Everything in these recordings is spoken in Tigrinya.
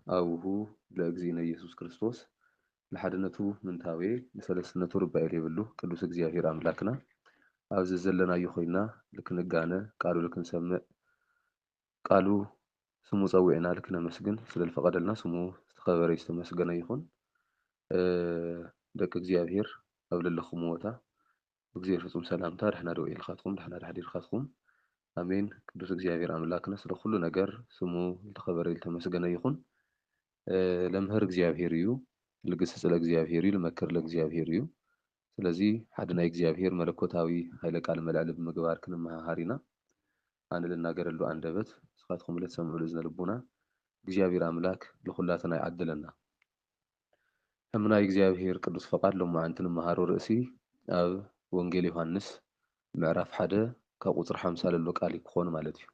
أبوه لأجزينا يسوع كريستوس لحدنته من تاوي لثلاثنته ربع يبلو قدوس እግዚአብሔር አምላክና ኣብዚ ዘለና ይኾይና ልክንጋነ ቃሉ ልክንሰምዕ ቃሉ ስሙ ፀዊዕና ልክነመስግን ስለልፈቀደልና ስሙ ዝተኸበረ ዝተመስገነ ይኹን ደቂ እግዚአብሔር ኣብ ለለኹም ቦታ እግዚአብሔር ፍጹም ሰላምታ ድሕና ደው ኢልካትኩም ድሕና ድሓዲርካትኩም አሜን ቅዱስ እግዚአብሔር አምላክና ስለ ሁሉ ነገር ስሙ የተከበረ የተመስገነ ይኹን ለምህር እግዚአብሔር እዩ ልግስጽ ለእግዚአብሔር እዩ ልመክር ለእግዚአብሔር እዩ ስለዚህ ሓደ ናይ እግዚአብሔር መለኮታዊ ኃይለ ቃል መልዕል ብምግባር ክንመሃሃሪና ኣነ ልናገረሉ አንደበት ስኻትኩም ልትሰምዑ ዝነ ልቡና እግዚአብሔር አምላክ ለኹላትና ይዓድለና ሕምናይ እግዚአብሔር ቅዱስ ፈቃድ ሎማዓንቲ ንመሃሮ ርእሲ ኣብ ወንጌል ዮሐንስ ምዕራፍ 1 ካብ ቁጽር 50 ዘሎ ቃል ይኮን ማለት እዩ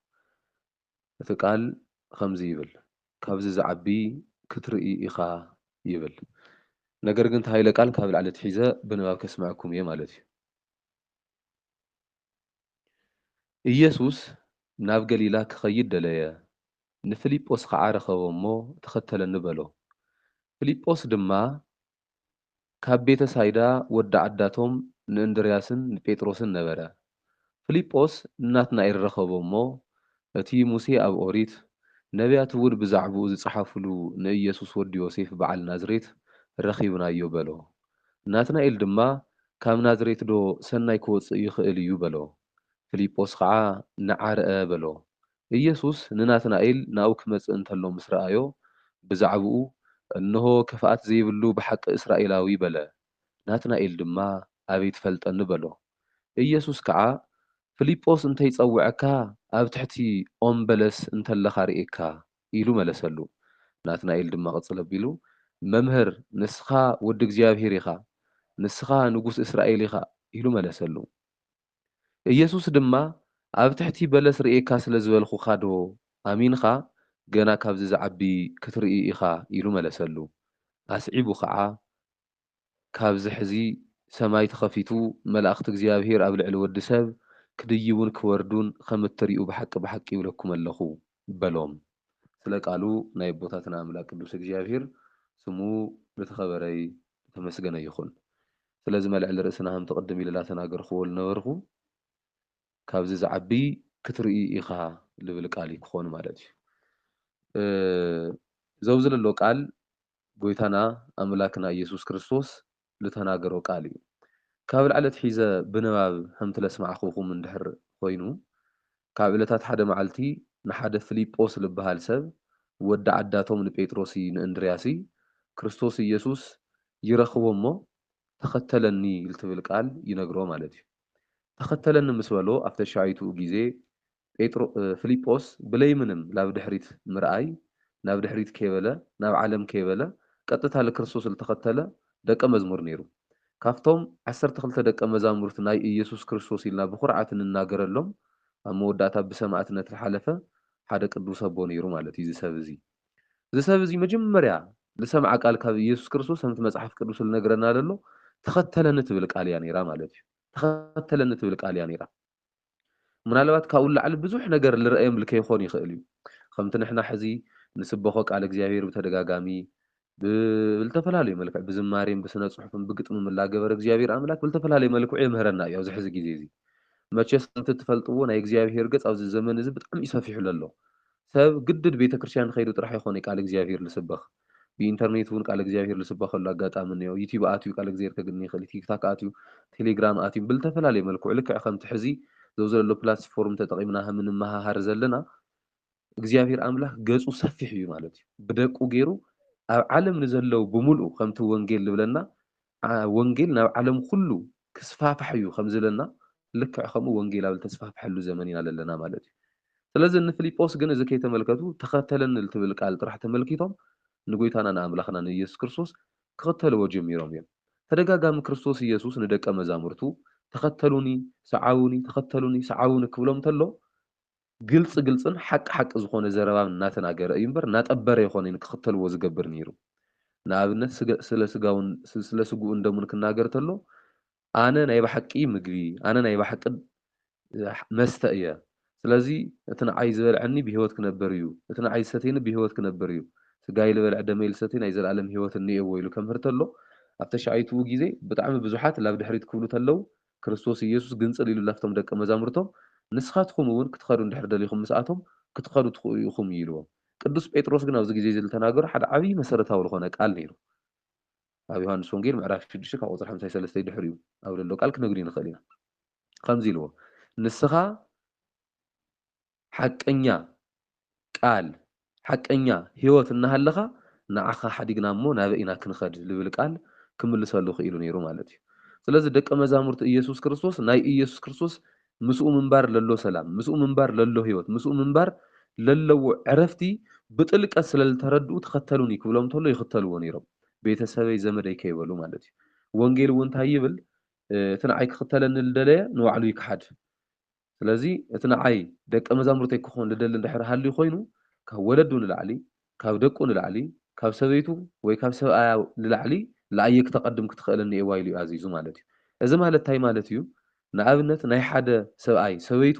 እቲ ቃል ከምዚ ይብል ካብዚ ዝዓቢ ክትርኢ ኢኻ ይብል ነገር ግን ኃይለ ቃል ካብ ላዕሊ ትሒዘ ብንባብ ከስማዕኩም እየ ማለት እዩ ኢየሱስ ናብ ገሊላ ክኸይድ ደለየ ንፊልጶስ ከዓ ረኸቦ እሞ ተኸተለኒ በሎ ፊልጶስ ድማ ካብ ቤተ ሳይዳ ወዲ ዓዳቶም ንእንድርያስን ንጴጥሮስን ነበረ ፊልጶስ ናትናኤል ረኸቦ እሞ እቲ ሙሴ ኣብ ኦሪት ነቢያት እውን ብዛዕባኡ ዝጸሓፍሉ ንኢየሱስ ወዲ ዮሴፍ በዓል ናዝሬት ረኺብናዮ በሎ ናትናኤል ድማ ካብ ናዝሬት ዶ ሰናይ ክወፅእ ይኽእል እዩ በሎ ፊልጶስ ከዓ ነዓርአ በሎ ኢየሱስ ንናትናኤል ናኡ ክመጽእ እንተሎ ምስ ረኣዮ ብዛዕባኡ እንሆ ክፍኣት ዘይብሉ ብሓቂ እስራኤላዊ በለ ናትናኤል ድማ ኣበይ ትፈልጠኒ በሎ ኢየሱስ ከዓ ፊልጶስ እንተይጸውዐካ ኣብ ትሕቲ ኦም በለስ እንተለኻ ርኤካ ኢሉ መለሰሉ ናትናኤል ድማ ቅጽል ኣቢሉ መምህር ንስኻ ወዲ እግዚአብሔር ኢኻ ንስኻ ንጉስ እስራኤል ኢኻ ኢሉ መለሰሉ ኢየሱስ ድማ ኣብ ትሕቲ በለስ ርኤካ ስለ ዝበልኹኻ ዶ ኣሚንኻ ገና ካብዚ ዝዓቢ ክትርኢ ኢኻ ኢሉ መለሰሉ ኣስዒቡ ከዓ ካብዚ ሕዚ ሰማይ ተኸፊቱ መላእኽቲ እግዚአብሔር ኣብ ልዕሊ ወዲ ሰብ ክድይቡን ክወርዱን ከም እትሪኡ ብሓቂ ብሓቂ ይብለኩም ኣለኹ በሎም ስለ ቃሉ ናይ ቦታትና ኣምላክ ቅዱስ እግዚአብሔር ስሙ ለተኸበረይ ተመስገነ ይኹን ስለዚ መልዕሊ ርእስና ከም ተቐድም ኢለላ ተናገርክዎ ዝነበርኩ ካብዚ ዝዓቢ ክትርኢ ኢኻ ልብል ቃል ክኾን ማለት እዩ ዘውዚ ዘሎ ቃል ጎይታና ኣምላክና ኢየሱስ ክርስቶስ ዝተናገሮ ቃል እዩ ካብ ላዕለት ሒዘ ብንባብ ከምቲ ለስማዕኹም እንድሕር ኮይኑ ካብ ዕለታት ሓደ መዓልቲ ንሓደ ፊልጶስ ዝበሃል ሰብ ወዲ ዓዳቶም ንጴጥሮስ ንእንድርያስ ክርስቶስ ኢየሱስ ይረኽቦ እሞ ተኸተለኒ ልትብል ቃል ይነግሮ ማለት እዩ ተኸተለኒ ምስ በሎ ኣብቲ ሻይቱ ግዜ ፊልጶስ ብለይ ምንም ናብ ድሕሪት ምርኣይ ናብ ድሕሪት ከይበለ ናብ ዓለም ከይበለ ቀጥታ ለክርስቶስ ዝተኸተለ ደቀ መዝሙር ነይሩ ካብቶም 12 ደቀ መዛሙርት ናይ ኢየሱስ ክርስቶስ ኢልና ብኹርዓት እንናገረሎም ኣብ መወዳእታ ብሰማዕትነት ዝሓለፈ ሓደ ቅዱስ ኣቦ ነይሩ ማለት እዩ እዚ ሰብ እዚ መጀመርያ ዝሰምዓ ቃል ካብ ኢየሱስ ክርስቶስ ከምቲ መጽሓፍ ቅዱስ ዝነግረና ዘሎ ተኸተለኒ ትብል ቃል እያ ነይራ ማለት እዩ ተኸተለኒ ትብል ቃል እያ ነይራ ምናልባት ካብኡ ላዕሊ ብዙሕ ነገር ልርአዮም ልከይኾን ይኽእል እዩ ከምቲ ንሕና ሕዚ ንስበኾ ቃል እግዚአብሔር ብተደጋጋሚ ብልተፈላለዩ መልክዕ ብዝማሬን ብስነ ጽሑፍን ብግጥምን ላገበረ እግዚአብሔር ኣምላክ ብልተፈላለዩ መልክዑ የምህረና እዩ ኣብዚ ሕዚ ግዜ እዚ መቸስ ከምቲ ትፈልጥዎ ናይ እግዚአብሔር ገጽ ኣብዚ ዘመን እዚ ብጣዕሚ ይሰፊሑሉ ኣሎ ሰብ ግድድ ቤተ ክርስቲያን ከይዱ ጥራሕ ይኾነ ቃል እግዚአብሔር ልስበኽ ብኢንተርኔት እውን ቃል እግዚአብሔር ልስበኸሉ ኣጋጣሚ እኒኦ ዩቲዩብ ኣትዩ ቃል እግዚአብሔር ከግኒ ይኽእል ቲክታክ ኣትዩ ቴሌግራም ኣትዩ ብልተፈላለዩ መልክዑ ልክዕ ከምቲ ሕዚ ዘው ዘሎ ፕላትፎርም ተጠቒምና ከም እንመሃሃር ዘለና እግዚአብሔር ኣምላክ ገጹ ሰፊሕ እዩ ማለት እዩ ብደቁ ገይሩ ኣብ ዓለም ንዘለው ብምሉእ ከምቲ ወንጌል ዝብለና ወንጌል ናብ ዓለም ኩሉ ክስፋፋሕ እዩ ከም ዝብለና ልክዕ ከምኡ ወንጌል ኣብ ዝተስፋፍሐሉ ዘመን ኢና ዘለና ማለት እዩ ስለዚ ንፊልጶስ ግን እዚ ከይተመልከቱ ተኸተለኒ ልትብል ቃል ጥራሕ ተመልኪቶም ንጎይታና ንኣምላኽና ንኢየሱስ ክርስቶስ ክኽተልዎ ጀሚሮም እዮም ተደጋጋሚ ክርስቶስ ኢየሱስ ንደቀ መዛሙርቱ ተኸተሉኒ ሰዓውኒ ተኸተሉኒ ሰዓውኒ ክብሎም ተሎ ግልጽን ሓቂ ዝኾነ ዘረባ እናተናገረ እዩ እምበር እናጠበረ ይኾነ ክኽተልዎ ዝገብር ነይሩ ንኣብነት ስለ ስጉኡ እንደሙን ክናገር ተሎ ኣነ ናይ ብሓቂ ምግቢ ኣነ ናይ ብሓቂ መስተ እየ ስለዚ እቲ ንዓይ ዝበልዐኒ ብሂወት ክነብር እዩ እቲ ንዓይ ዝሰተየኒ ብሂወት ክነብር እዩ ስጋይ ልበልዕ ደመይ ልሰቲ ናይ ዘለኣለም ሂወት እኒአዎ ኢሉ ከምህር ተሎ ኣብ ተሻዒትኡ ግዜ ብጣዕሚ ብዙሓት ላብ ድሕሪት ክብሉ ተለው ክርስቶስ ኢየሱስ ግንፅል ኢሉ ላፍቶም ደቀ መዛሙርቶም ንስኻትኩም እውን ክትኸዱ እንድሕር ደሊኹም ምስኣቶም ክትኸዱ ትኽእሉ ኢኹም ኢልዎም ቅዱስ ጴጥሮስ ግን ኣብዚ ግዜ እዚ ዝተናገሮ ሓደ ዓብዪ መሰረታዊ ዝኾነ ቃል ነይሩ ኣብ ዮሃንስ ወንጌል ምዕራፍ 6 ካብ ቁፅሪ 53 ድሕር እዩ ኣብ ዘሎ ቃል ክነግሪ ንኽእል ኢና ከምዚ ኢልዎ ንስኻ ሓቀኛ ቃል ሓቀኛ ሂወት እናሃለኻ ንዓኻ ሓዲግና እሞ ናበኢና ክንኸድ ዝብል ቃል ክምልሰሉ ክኢሉ ነይሩ ማለት እዩ ስለዚ ደቀ መዛሙርቲ ኢየሱስ ክርስቶስ ናይ ኢየሱስ ክርስቶስ ምስኡ ምንባር ለሎ ሰላም ምስኡ ምንባር ለሎ ሂወት ምስኡ ምንባር ለለዎ ዕረፍቲ ብጥልቀት ስለ ዝተረድኡ ተኸተሉኒ ክብሎም ተሎ ይኽተልዎ ነይሮም ቤተሰበይ ዘመደይ ከይበሉ ማለት እዩ ወንጌል እውን እንታይ ይብል እቲ ንዓይ ክኽተለኒ ዝደለየ ንባዕሉ ይክሓድ ስለዚ እቲ ንዓይ ደቀ መዛሙርተይ ክኾን ዝደሊ እንድሕር ሃልዩ ኮይኑ ካብ ወለዱ ንላዕሊ ካብ ደቁ ንላዕሊ ካብ ሰበይቱ ወይ ካብ ሰብኣያ ንላዕሊ ንዓየ ክተቐድም ክትኽእለኒ እየዋ ኢሉ እዩ ኣዚዙ ማለት እዩ እዚ ማለት እንታይ ማለት እዩ ንኣብነት ናይ ሓደ ሰብኣይ ሰበይቱ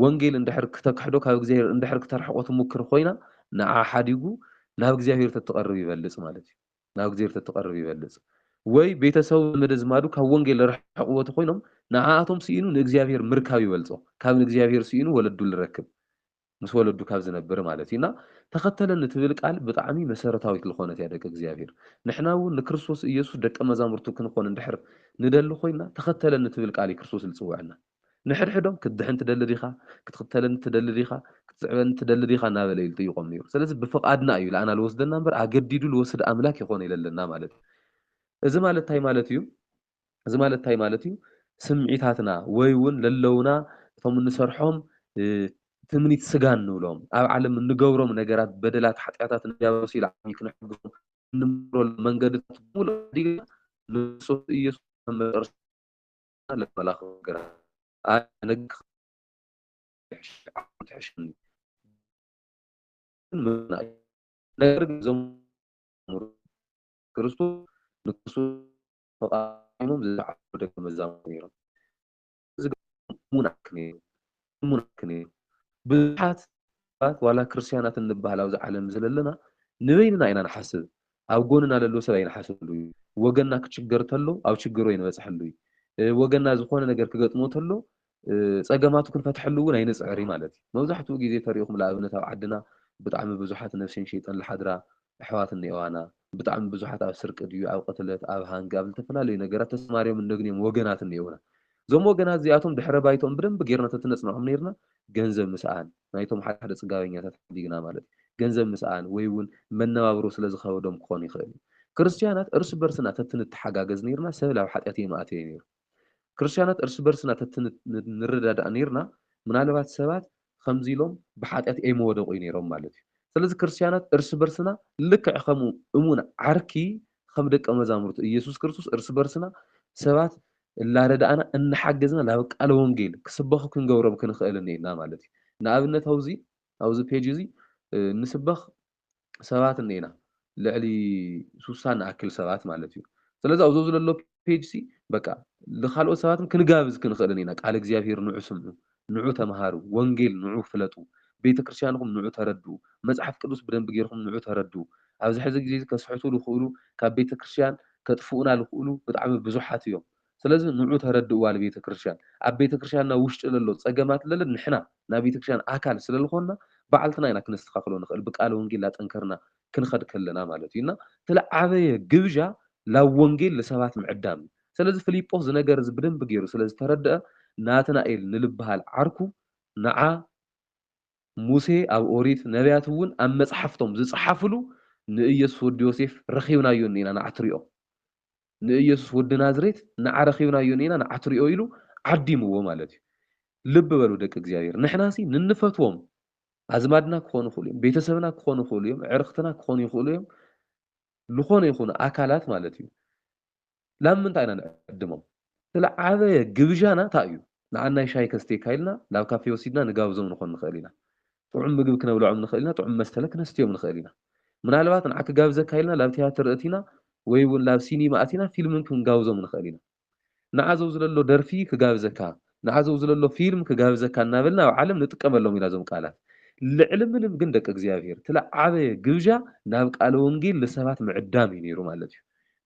ወንጌል እንድሕር ክተክሕዶ ካብ እግዚኣብሔር እንድሕር ክተርሕቆ ትሙክር ኮይና ንዓ ሓዲጉ ናብ እግዚኣብሔር ተትቐርብ ይበልፅ ማለት እዩ ናብ እግዚኣብሔር ተትቐርብ ይበልፅ ወይ ቤተሰቡ ዘመደ ዝማዱ ካብ ወንጌል ዝረሕቕዎ ኮይኖም ንዓኣቶም ስኢኑ ንእግዚኣብሔር ምርካብ ይበልፆ ካብ ንእግዚኣብሔር ስኢኑ ወለዱ ዝረክብ ምስ ወለዱ ካብ ዝነብር ማለት እዩ እና ተኸተለኒ ትብል ቃል ብጣዕሚ መሰረታዊት ዝኾነት እያ ደቂ እግዚኣብሔር ንሕና እውን ንክርስቶስ ኢየሱስ ደቀ መዛሙርቱ ክንኾን እንድሕር ንደሊ ኮይና ተኸተለኒ ትብል ቃል እዩ ክርስቶስ ዝፅውዐና ንሕድሕዶም ክትድሕን ትደሊ ዲኻ ክትኽተለኒ ትደሊ ዲኻ ክትፅዕበኒ ትደሊ ዲኻ እናበለ እዩ ዝጥይቖም ነይሩ ስለዚ ብፍቓድና እዩ ለኣና ዝወስደና እምበር ኣገዲዱ ዝወስድ ኣምላክ ይኾነ የለለና ማለት እዩ እዚ ማለት እንታይ ማለት እዩ እዚ ማለት እንታይ ማለት እዩ ስምዒታትና ወይ እውን ለለውና እቶም እንሰርሖም ትምኒት ስጋ እንብሎም ኣብ ዓለም እንገብሮም ነገራት በደላት ሓጢኣታት እንዲያበሱ ኢልዓሚ ክነሕግዞም እንምሮሉ መንገድታት ሙሉእ ዲግና ንክርስቶስ ኢየሱስ መመርሳ ለመላኽ ነገራት ነግ ትሕሽኒ ነገር ግን እዞም ክርስቶስ ንክርስቶስ ተቃይሞም ዝዓበዱ ደቀ መዛሙርቱ ነይሮም እዚ ሙናክ ነይሩ ሙናክ ነይሩ ብዙሓት ሰባት ዋላ ክርስቲያናት እንበሃል ኣብዚ ዓለም ዘለና ንበይንና ኢና ንሓስብ ኣብ ጎንና ዘሎ ሰብ ኣይንሓስብሉ እዩ ወገንና ክችገር ተሎ ኣብ ችግሮ ይንበፅሐሉ እዩ ወገንና ዝኾነ ነገር ክገጥሞ ተሎ ፀገማቱ ክንፈትሐሉ እውን ኣይንፅዕሪ ማለት እዩ መብዛሕትኡ ግዜ ተሪእኹም ንኣብነት ኣብ ዓድና ብጣዕሚ ብዙሓት ነፍሰን ሸይጠን ዝሓድራ ኣሕዋት እኒአዋና ብጣዕሚ ብዙሓት ኣብ ስርቂ ድዩ ኣብ ቅትለት ኣብ ሃንጋ ኣብ ዝተፈላለዩ ነገራት ተሰማርዮም እነግንዮም ወገናት እኒአውና እዞም ወገናት እዚኣቶም ድሕረ ባይቶም ብደንብ ጌርና ተትነፅንዖም ነርና ገንዘብ ምስኣን ናይቶም ሓደ ሓደ ፅጋበኛታት ሓዲግና ማለት እዩ ገንዘብ ምስኣን ወይ እውን መነባብሮ ስለ ዝኸበዶም ክኾን ይኽእል እዩ ክርስቲያናት እርስ በርስና ተትንተሓጋገዝ ነርና ሰብ ናብ ሓጢኣት የማእተየ ነይሩ ክርስቲያናት እርስ በርስና ተትንረዳዳእ ነርና ምናልባት ሰባት ከምዚ ኢሎም ብሓጢኣት ኣይመወደቑ ነይሮም ማለት እዩ ስለዚ ክርስቲያናት እርስ በርስና ልክዕ ከምኡ እሙን ዓርኪ ከም ደቀ መዛሙርቱ ኢየሱስ ክርስቶስ እርስ በርስና ሰባት እናረዳእና እናሓገዝና ናብ ቃል ወንጌል ክስበኹ ክንገብሮም ክንኽእል እኒአና ማለት እዩ ንኣብነት ኣብዚ ፔጅ እዚ ንስበኽ ሰባት እኒአና ልዕሊ 60 ንኣክል ሰባት ማለት እዩ ስለዚ ኣብዚ ዘሎ ፔጅ ሲ በቃ ንኻልኦት ሰባትም ክንጋብዝ ክንኽእል እኒና ቃል እግዚኣብሔር ንዑ ስምዑ ንዑ ተምሃሩ ወንጌል ንዑ ፍለጡ ቤተክርስትያንኩም ንዑ ተረድኡ መፅሓፍ ቅዱስ ብደንቢ ጌርኩም ንዑ ተረድኡ ኣብዚ ሕዚ ግዜ ከስሕቱ ዝኽእሉ ካብ ቤተክርስትያን ከጥፍኡና ዝኽእሉ ብጣዕሚ ብዙሓት እዮም ስለዚ ንዑ ተረድእዋ ቤተክርስትያን ኣብ ቤተክርስትያንና ውሽጢ ዘሎ ፀገማት ለለ ንሕና ናብ ቤተክርስትያን ኣካል ስለ ዝኾንና ባዓልትና ኢና ክነስተኻኽሎ ንኽእል ብቃል ወንጌል ላጠንከርና ክንኸድ ከለና ማለት እዩ እና ተለዓበየ ግብዣ ላብ ወንጌል ለሰባት ምዕዳም ስለዚ ፊልጶስ ዝነገር እዚ ብደንብ ገይሩ ስለዝተረድአ ናትናኤል ንልበሃል ዓርኩ ንዓ ሙሴ ኣብ ኦሪት ነቢያት እውን ኣብ መፅሓፍቶም ዝፀሓፍሉ ንኢየሱስ ወዲ ዮሴፍ ረኺብናዮ እኒና ንዓትሪኦ ንኢየሱስ ወዲ ናዝሬት ንዓ ረኺብናዮ እኒና ንዓትሪኦ ኢሉ ዓዲምዎ ማለት እዩ ልብ በሉ ደቂ እግዚኣብሔር ንሕናሲ ንንፈትዎም ኣዝማድና ክኾኑ ይኽእሉ እዮም ቤተሰብና ክኾኑ ይኽእሉ እዮም ዕርኽትና ክኾኑ ይኽእሉ እዮም ዝኾነ ይኹኑ ኣካላት ማለት እዩ ላብ ምንታይ ኢና ንዕድሞም ስለዓበየ ግብዣና እንታይ እዩ ንዓናይ ሻይ ከስተይካ ኢልና ናብ ካፌ ወሲድና ንጋብዞም ንኾን ንኽእል ኢና ጥዑም ምግቢ ክነብልዖም ንኽእል ኢና ጥዑም መስተለ ክነስትዮም ንኽእል ኢና ምናልባት ንዓ ክጋብዘካ ኢልና ላብ ቲያትር እቲና ወይ እውን ላብ ሲኒማ እቲና ፊልምን ክንጋብዞም ንኽእል ኢና ንዓ ዘው ዝለሎ ደርፊ ክጋብዘካ ንዓ ዘው ዝለሎ ፊልም ክጋብዘካ እናበልና ኣብ ዓለም ንጥቀመሎም ኢና ዞም ቃላት ልዕሊ ምንም ግን ደቂ እግዚኣብሔር ትለዓበየ ግብዣ ናብ ቃለ ወንጌል ንሰባት ምዕዳም እዩ ነይሩ ማለት እዩ።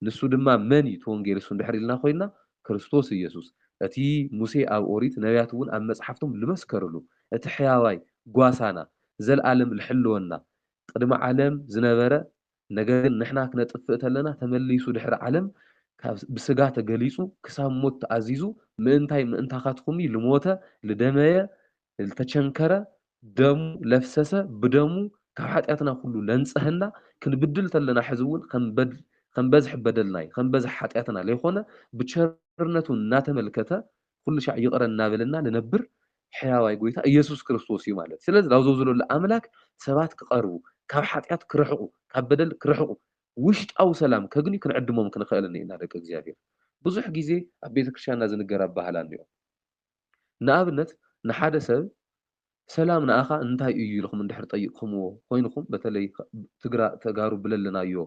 ንሱ ድማ መን እዩ እቲ ወንጌል እሱ እንድሕር ኢልና ኮይና ክርስቶስ ኢየሱስ እቲ ሙሴ ኣብ ኦሪት ነቢያት እውን ኣብ መፅሓፍቶም ዝመስከርሉ እቲ ሕያዋይ ጓሳና ዘለኣለም ዝሕልወና ቅድሚ ዓለም ዝነበረ ነገር ግን ንሕና ክነጥፍእ ተለና ተመሊሱ ድሕሪ ዓለም ብስጋ ተገሊፁ ክሳብ ሞት ተኣዚዙ ምእንታይ ምእንታኻትኩም ልሞተ ልደመየ ዝተቸንከረ ደሙ ለፍሰሰ ብደሙ ካብ ሓጢኣትና ኩሉ ለንፀሐና ክንብድል ተለና ሕዚ እውን ከም በዝሒ በደልናይ ከም በዝሒ ሓጢኣትና ዘይኮነ ብቸርነቱ እናተመልከተ ኩሉ ሻዕ ይቕረ እናበለና ልነብር ሕያዋይ ጎይታ ኢየሱስ ክርስቶስ እዩ ማለት ስለዚ ላብዞ ዘለሉ ኣምላክ ሰባት ክቐርቡ ካብ ሓጢኣት ክርሕቑ ካብ በደል ክርሕቑ ውሽጣዊ ሰላም ከግኒ ክንዕድሞም ክንኽእል እኒአና ደቂ እግዚኣብሔር ብዙሕ ግዜ ኣብ ቤተክርስትያንና ዝንገር ኣባህላ እኒኦ ንኣብነት ንሓደ ሰብ ሰላም ንኣኻ እንታይ እዩ ኢልኩም እንድሕር ጠይቅኩምዎ ኮይንኩም በተለይ ተጋሩ ብለለናዮ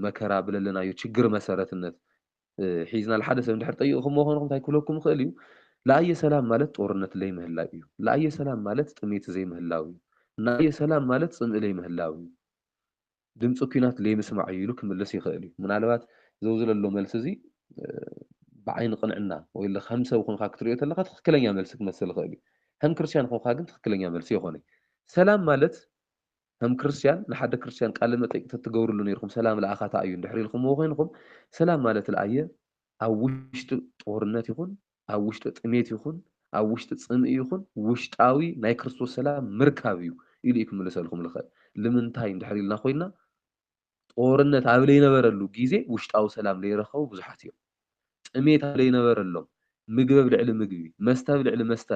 መከራ ብለለናዮ ችግር መሰረትነት ሒዝና ለሓደ ሰብ እንድሕር ጠይቅኩምዎ ኮይንኩም እንታይ ክብለኩም ይኽእል እዩ ለኣየ ሰላም ማለት ጦርነት ዘይምህላው እዩ ለኣየ ሰላም ማለት ጥሜት ዘይምህላው እዩ ንኣየ ሰላም ማለት ፅምኢ ዘይምህላው እዩ ድምፂ ኩናት ዘይምስማዕ እዩ ኢሉ ክምልስ ይኽእል እዩ ምናልባት ዘውዝለሎ መልሲ እዚ ብዓይኒ ቅንዕና ወይ ከም ሰብ ኮንካ ክትሪኦ ተለካ ትክክለኛ መልሲ ክመስል ይኽእል እዩ ከም ክርስቲያን ኮንካ ግን ትክክለኛ መልሲ ይኾነ ሰላም ማለት ከም ክርስቲያን ንሓደ ክርስቲያን ቃለ መጠይቅ ትገብርሉ ነይርኩም ሰላም ለኣኻታ እዩ እንድሕር ኢልኩምዎ ኮይንኩም ሰላም ማለት ለኣየ ኣብ ውሽጢ ጦርነት ይኹን ኣብ ውሽጢ ጥሜት ይኹን ኣብ ውሽጢ ፅምኢ ይኹን ውሽጣዊ ናይ ክርስቶስ ሰላም ምርካብ እዩ ኢሉ እዩ ክምልሰልኩም ዝኽእል ንምንታይ እንድሕር ኢልና ኮይና ጦርነት ኣብ ዘይነበረሉ ግዜ ውሽጣዊ ሰላም ዘይረኸቡ ብዙሓት እዮም ጥሜት ኣብ ዘይነበረሎም ምግቢ ኣብ ልዕሊ ምግቢ መስተ ኣብ ልዕሊ መስተ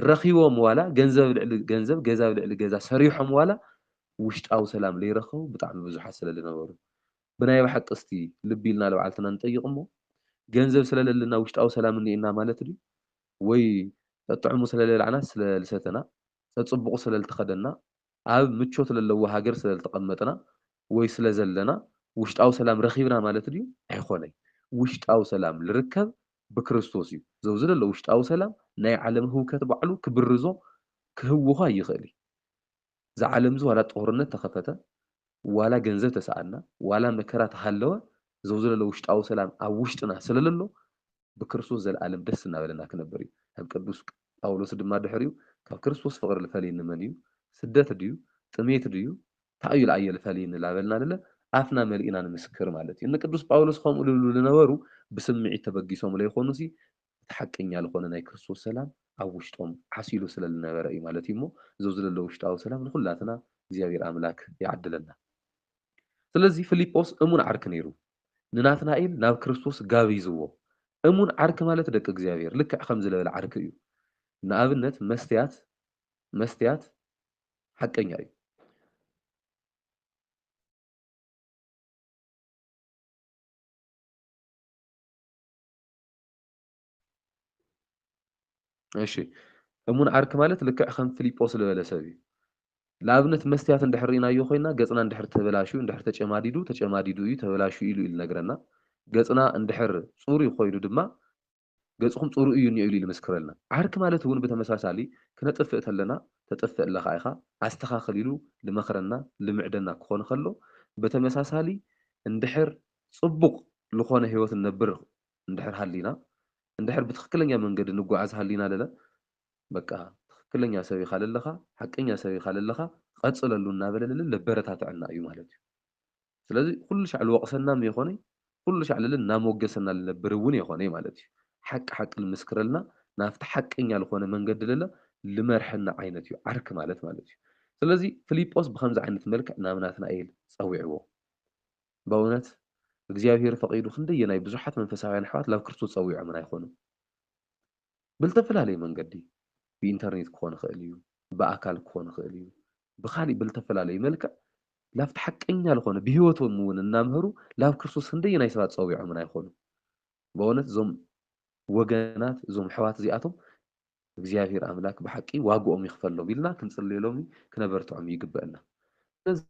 ረኺቦም ዋላ ገንዘብ ልዕሊ ገንዘብ ገዛ ኣብ ልዕሊ ገዛ ሰሪሖም ዋላ ውሽጣዊ ሰላም ዘይረኸቡ ብጣዕሚ ብዙሓት ስለ ዝነበሩ ብናይ ባሓቂ እስቲ ልቢ ኢልና ንባዕልትና ንጠይቕ እሞ ገንዘብ ስለለለና ውሽጣዊ ሰላም እኒአና ማለት ድዩ ወይ ተጥዕሙ ስለለላዕና ስለልሰተና ተፅቡቑ ስለልተኸደና ኣብ ምቾት ለለዎ ሃገር ስለልተቐመጥና ወይ ስለ ዘለና ውሽጣዊ ሰላም ረኺብና ማለት ድዩ ኣይኮነይ ውሽጣዊ ሰላም ዝርከብ ብክርስቶስ እዩ ዘውዝ ዘሎ ውሽጣዊ ሰላም ናይ ዓለም ህውከት ባዕሉ ክብርዞ ክህውኻ ይኽእል እዩ እዚ ዓለም እዚ ዋላ ጦርነት ተኸፈተ ዋላ ገንዘብ ተሰኣልና ዋላ መከራ ተሃለወ ዘውዝ ዘሎ ውሽጣዊ ሰላም ኣብ ውሽጥና ስለለሎ ብክርስቶስ ዘለኣለም ደስ እናበለና ክነብር እዩ ከም ቅዱስ ጳውሎስ ድማ ድሕሪኡ ካብ ክርስቶስ ፍቕሪ ዝፈልየኒ መን እዩ ስደት ድዩ ጥሜት ድዩ እንታይ እዩ ለኣየ ዝፈልየኒ ላበልና ንለ ኣፍና መሊእና ንምስክር ማለት እዩ ንቅዱስ ጳውሎስ ከምኡ ልብሉ ዝነበሩ ብስምዒት ተበጊሶም ዘይኮኑሲ እቲ ሓቀኛ ዝኾነ ናይ ክርስቶስ ሰላም ኣብ ውሽጦም ሓሲሉ ስለ ዝነበረ እዩ ማለት እዩ እሞ ዘው ዘሎ ውሽጣዊ ሰላም ንኩላትና እግዚኣብሔር ኣምላክ ይዓድለና ስለዚ ፊልጶስ እሙን ዓርኪ ነይሩ ንናትናኤል ናብ ክርስቶስ ጋቢዝዎ እሙን ዓርኪ ማለት ደቂ እግዚኣብሔር ልክዕ ከም ዝለበለ ዓርኪ እዩ ንኣብነት መስትያት ሓቀኛ እዩ እሺ እሙን ዓርኪ ማለት ልክዕ ከም ፊልጶስ ዝበለ ሰብ እዩ ለኣብነት መስትያት እንድሕር ርኢናዮ ኮይና ገፅና እንድሕር ተበላሽዩ እንድሕር ተጨማዲዱ እዩ ተበላሽዩ ኢሉ ይነግረና ገፅና እንድሕር ፅሩይ ኮይኑ ድማ ገፅኩም ፅሩይ እዩ እኒኦ ኢሉ ይምስክረልና ዓርኪ ማለት እውን ብተመሳሳሊ ክነጥፍእ ተለና ተጥፍእ ኣለካ ኢኻ ኣስተኻኽል ኢሉ ልመኽረና ልምዕደና ክኾን ከሎ ብተመሳሳሊ እንድሕር ፅቡቕ ዝኾነ ሂወት ንነብር እንድሕር ሃሊና እንድሕር ብትክክለኛ መንገዲ ንጓዓዝ ሃሊና ለለ በቃ ትክክለኛ ሰብ ኢኻ ለለኻ ሓቀኛ ሰብ ኢኻ ለለኻ ቀፅለሉ እናበለለለ ለበረታትዐና እዩ ማለት እዩ ስለዚ ኩሉ ሻዕ ዝወቕሰና የኾነ ኩሉ ሻዕ ለለ እናሞገሰና ዝነብር እውን የኾነ ማለት እዩ ሓቂ ሓቂ ልምስክረልና ናብቲ ሓቀኛ ዝኾነ መንገዲ ለለ ልመርሐና ዓይነት እዩ ዓርኪ ማለት ማለት እዩ ስለዚ ፊልጶስ ብከምዚ ዓይነት መልክዕ ናብ ናትናኤል ፀዊዕዎ በእውነት እግዚኣብሔር ፈቒዱ ክንደየናይ ብዙሓት መንፈሳውያን ኣሕዋት ናብ ክርስቶስ ፀዊዖምን ኣይኮኑ ብዝተፈላለየ መንገዲ ብኢንተርኔት ክኾን ይኽእል እዩ ብኣካል ክኾን ይኽእል እዩ ብካሊእ ብዝተፈላለየ መልክዕ ላብቲ ሓቀኛ ዝኾነ ብሂወቶም እውን እናምሃሩ ናብ ክርስቶስ ክንደየናይ ሰባት ፀዊዖምን ኣይኮኑ በእውነት እዞም ወገናት እዞም ኣሕዋት እዚኣቶም እግዚኣብሔር ኣምላክ ብሓቂ ዋግኦም ይኽፈሎም ኢልና ክንፅልየሎም ክነበርትዖም ይግበአና ስለዚ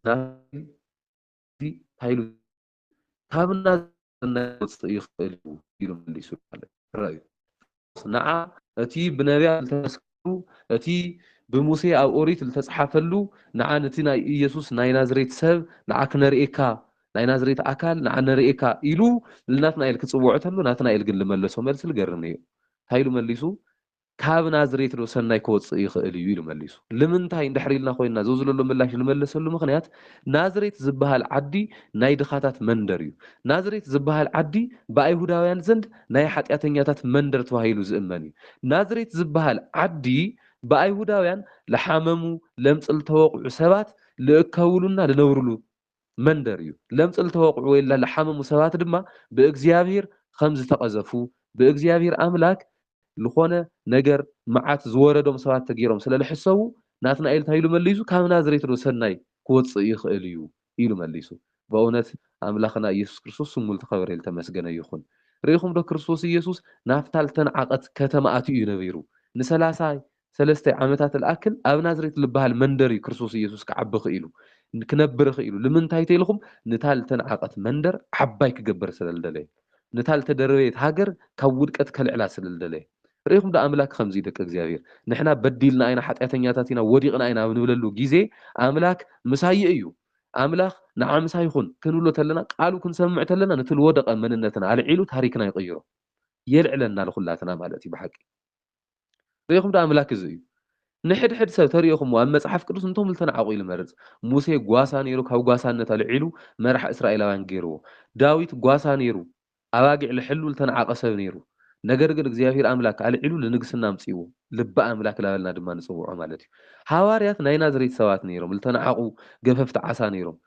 ታይሉ ካብና ውፅእ ይኽእል እዩ ኢሉ መሊሱ ማለት እዩ ንዓ እቲ ብነቢያት ዝተመስከሩ እቲ بموسى أو أوريت لتصحفلو نعنتنا يسوس ناي نازريت سب نعك نرئيكا ناي نازريت أكل نعن نرئيكا إلو لناتنا إلك تصبعتلو ناتنا إلك لملسو ملس القرنيو هايلو ملسو ካብ ናዝሬት ዶ ሰናይ ክወፅእ ይኽእል እዩ ኢሉ መሊሱ ንምንታይ እንድሕር ኢልና ኮይንና ዘውዝለሎ ምላሽ ዝመለሰሉ ምክንያት ናዝሬት ዝበሃል ዓዲ ናይ ድኻታት መንደር እዩ ናዝሬት ዝበሃል ዓዲ ብኣይሁዳውያን ዘንድ ናይ ሓጢኣተኛታት መንደር ተባሂሉ ዝእመን እዩ ናዝሬት ዝበሃል ዓዲ ብኣይሁዳውያን ለሓመሙ ለምፅ ዝተወቕዑ ሰባት ልእከብሉና ልነብርሉ መንደር እዩ ለምፅ ዝተወቕዑ ወይ ለሓመሙ ሰባት ድማ ብእግዚአብሔር ከም ዝተቐዘፉ ብእግዚአብሔር ኣምላክ لخونه ነገር መዓት ዝወረዶም ሰባት ተገይሮም ስለልሕሰቡ ናትናኤል ታይሉ መሊሱ ካብ ናዝሬት ዶ ሰናይ ክወፅእ ይኽእል እዩ ኢሉ መሊሱ በእውነት ኣምላኽና ኢየሱስ ክርስቶስ ስሙ ዝተኸበረ ተመስገነ ይኹን ርኢኹም ዶ ክርስቶስ ኢየሱስ ናፍታ ዝተንዓቐት ከተማ ኣትዩ እዩ ነቢሩ ን33 ዓመታት ዝኣክል ኣብ ናዝሬት ዝበሃል መንደር እዩ ክርስቶስ ኢየሱስ ክዓቢ ክኢሉ ክነብር ክኢሉ ንምንታይ ተኢልኹም ንታ ዝተንዓቐት መንደር ዓባይ ክገብር ስለልደለየ ንታ ዝተደረበየት ሃገር ካብ ውድቀት ከልዕላ ስለልደለየ ريهم ده أملاك خمزي دك إخزيابير نحنا بديلنا أينا حتى أتنياتنا وديقنا أينا ونقول جيزة أملاك مسايي أيو أملاك نعم مسايخون كانوا له تلنا قالوا كن سمعت لنا نتل ودق مننتنا على عيلو تاريخنا يغيره يلعلنا لخلاتنا مالتي بحكي ريهم ده أملاك زي نحد حد سو تاريخهم وأما صحف كروس انتم لتنا عقيل مرز موسى غواسان يرو كاو غواسان نتالعيلو مرح إسرائيلوان غيرو داويت غواسان يرو أواقع لحلو لتنا عقسب نيرو ነገር ግን እግዚአብሔር አምላክ አልዒሉ ለንግስና አምጽይዎ ልበ አምላክ ላበልና ድማ ንጽውዖ ማለት እዩ ሐዋርያት ናይ ናዝሬት ሰባት ነይሮም ልተናዓቁ ገፈፍቲ ዓሳ ነይሮም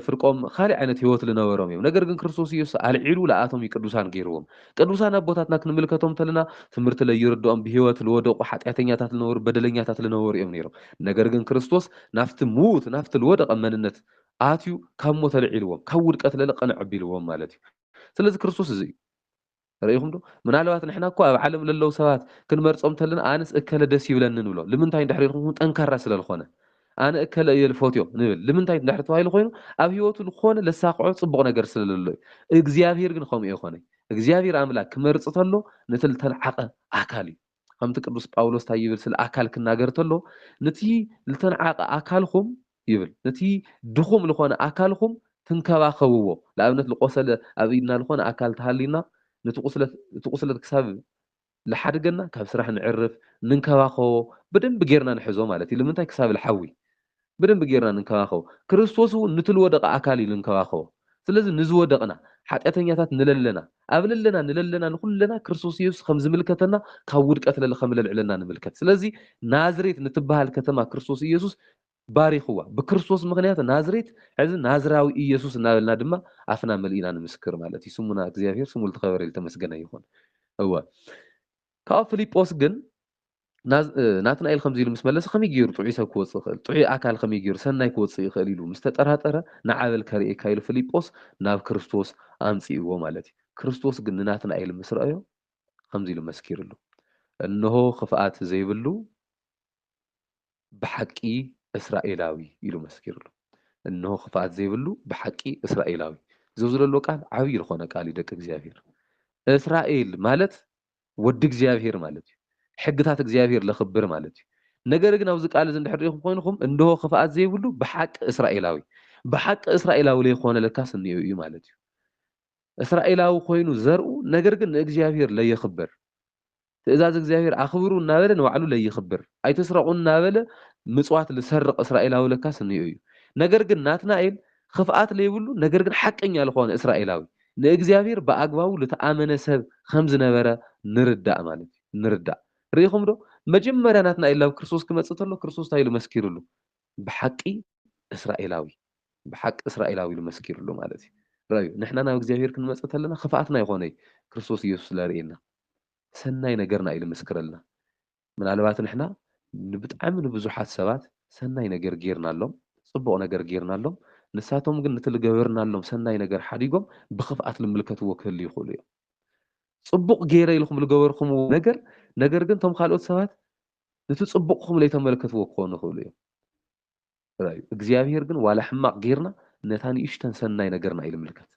ፍርቆም ካሊ ዓይነት ህይወት ልነበሮም እዮም ነገር ግን ክርስቶስ ኢየሱስ አልዒሉ ለአቶም ቅዱሳን ገይርዎም ቅዱሳን አቦታትና ክንምልከቶም ተለና ትምህርቲ ለይርድኦም ብህይወት ልወደቁ ኃጢአተኛታት ልነበሩ በደለኛታት ልነበሩ እዮም ነይሮም ነገር ግን ክርስቶስ ናፍቲ ሙት ናፍቲ ልወደቀ መንነት አትዩ ካብ ሞት አልዒልዎም ካብ ውድቀት ለለቀነ ዕቢልዎም ማለት እዩ ስለዚ ክርስቶስ እዚ رأيهم دو من على وقت نحنا كوا بعلم للو سوات كن مرصوم تلنا أنس أكل دس يبلن نقوله لمن تاين دحريهم أنكر رسل الخونة أنا أكل الفوتيو نقول لمن تاين دحر توايل الخونة أبي وقت الخونة للساقع صبغنا جرسل لله إجزيافير جن خام يخونة إجزيافير عملك مرص تلو نتل تنحق أكالي هم تقدس باولوس تايبل سل أكل كنا جرتلو نتي لتنحق أكلهم يبل نتي دخوم الخونة أكلهم تنكوا خوو لأبنت القصة أبينا الخونة أكل تهلينا نتقصلت كساب لحدقنا كاب سرح نعرف ننكواخو بدن بغيرنا نحزو مالتي لمنتاي كساب الحوي بدن بغيرنا ننكواخو كريستوس نتلو دق اكالي ننكواخو ስለዚህ ንዝወደቕና ሓጢአተኛታት ንለለና ኣብለለና ንለለና ንኩለና ክርስቶስ ኢየሱስ ከም ዝምልከተና ካብ ውድቀት ለለ ከም ለልዕለና ንምልከት ስለዚ ናዝሬት ንትበሃል ከተማ ክርስቶስ ኢየሱስ ባሪኽዋ ብክርስቶስ ምክንያት ናዝሬት ሕዚ ናዝራዊ ኢየሱስ እናበልና ድማ ኣፍና መልኢና ንምስክር ማለት እዩ ስሙና እግዚአብሔር ስሙ ልተኸበረ ልተመስገነ ይኹን እወ ካብ ፊልጶስ ግን ናትናኤል ከምዚ ኢሉ ምስ መለሰ ከመይ ገይሩ ጥዑይ ሰብ ክወፅእ ይኽእል ጥዑይ ኣካል ከመይ ገይሩ ሰናይ ክወፅእ ይኽእል ኢሉ ምስ ተጠራጠረ ንዓበል ከርእየካ ኢሉ ፊልጶስ ናብ ክርስቶስ ኣምፂእዎ ማለት እዩ ክርስቶስ ግን ንናትናኤል ምስ ረአዮ ከምዚ ኢሉ መስኪሩሉ እንሆ ክፍኣት ዘይብሉ ብሓቂ እስራኤላዊ ኢሉ መስኪሩሉ እንሆ ክፍኣት ዘይብሉ ብሓቂ እስራኤላዊ ዝብዝለሎ ቃል ዓብይ ዝኾነ ቃል እዩ ደቂ እግዚአብሔር እስራኤል ማለት ወዲ እግዚአብሔር ማለት እዩ ሕግታት እግዚአብሔር ለኽብር ማለት እዩ ነገር ግን ኣብዚ ቃል እዚ እንድሕሪኹም ኮይንኩም እንሆ ክፍኣት ዘይብሉ ብሓቂ እስራኤላዊ ብሓቂ እስራኤላዊ ለይኮነ ለካስ እንዮ እዩ ማለት እዩ እስራኤላዊ ኮይኑ ዘርኡ ነገር ግን ንእግዚአብሔር ለየኽብር ትእዛዝ እግዚአብሔር ኣኽብሩ እናበለ ንባዕሉ ለይኽብር ኣይተስረቁ እናበለ ምጽዋት ልሰርቕ እስራኤላዊ ለካስ እንዮ እዩ ነገር ግን ናትናኤል ክፍኣት ለይብሉ ነገር ግን ሓቀኛ ዝኾነ እስራኤላዊ ንእግዚአብሔር ብኣግባቡ ልተኣመነ ሰብ ከም ዝነበረ ንርዳእ ማለት እዩ ንርዳእ ርኢኹም ዶ መጀመርያ ናትናኤል ናብ ክርስቶስ ክመጽእ ተሎ ክርስቶስ ታይሉ መስኪሩሉ ብሓቂ እስራኤላዊ ብሓቂ እስራኤላዊ ኢሉ መስኪሩሉ ማለት እዩ رأيو نحن أنا وإግዚአብሔር ክንመጽእ ተለና ክፍኣትና ይኾነይ ክርስቶስ ኢየሱስ ለርእየና ሰናይ ነገርና ኢሉ መስክረልና ምናልባት ንሕና ብጣዕሚ ንብዙሓት ሰባት ሰናይ ነገር ጌርናሎም ጽቡቕ ነገር ጌርናሎም ንሳቶም ግን ነቲ ዝገበርናሎም ሰናይ ነገር ሓዲጎም ብኽፍኣት ልምልከትዎ ክህሉ ይኽእሉ እዮም ጽቡቕ ጌረ ኢልኩም ዝገበርኩምዎ ነገር ግን ቶም ካልኦት ሰባት ነቲ ጽቡቕኩም ለይተመለከትዎ ክኾኑ ይኽእሉ እዮም رأيو እግዚአብሔር ግን ዋላ ሕማቕ ጌርና ነታ ንእሽተን ሰናይ ነገርና ይልምልከት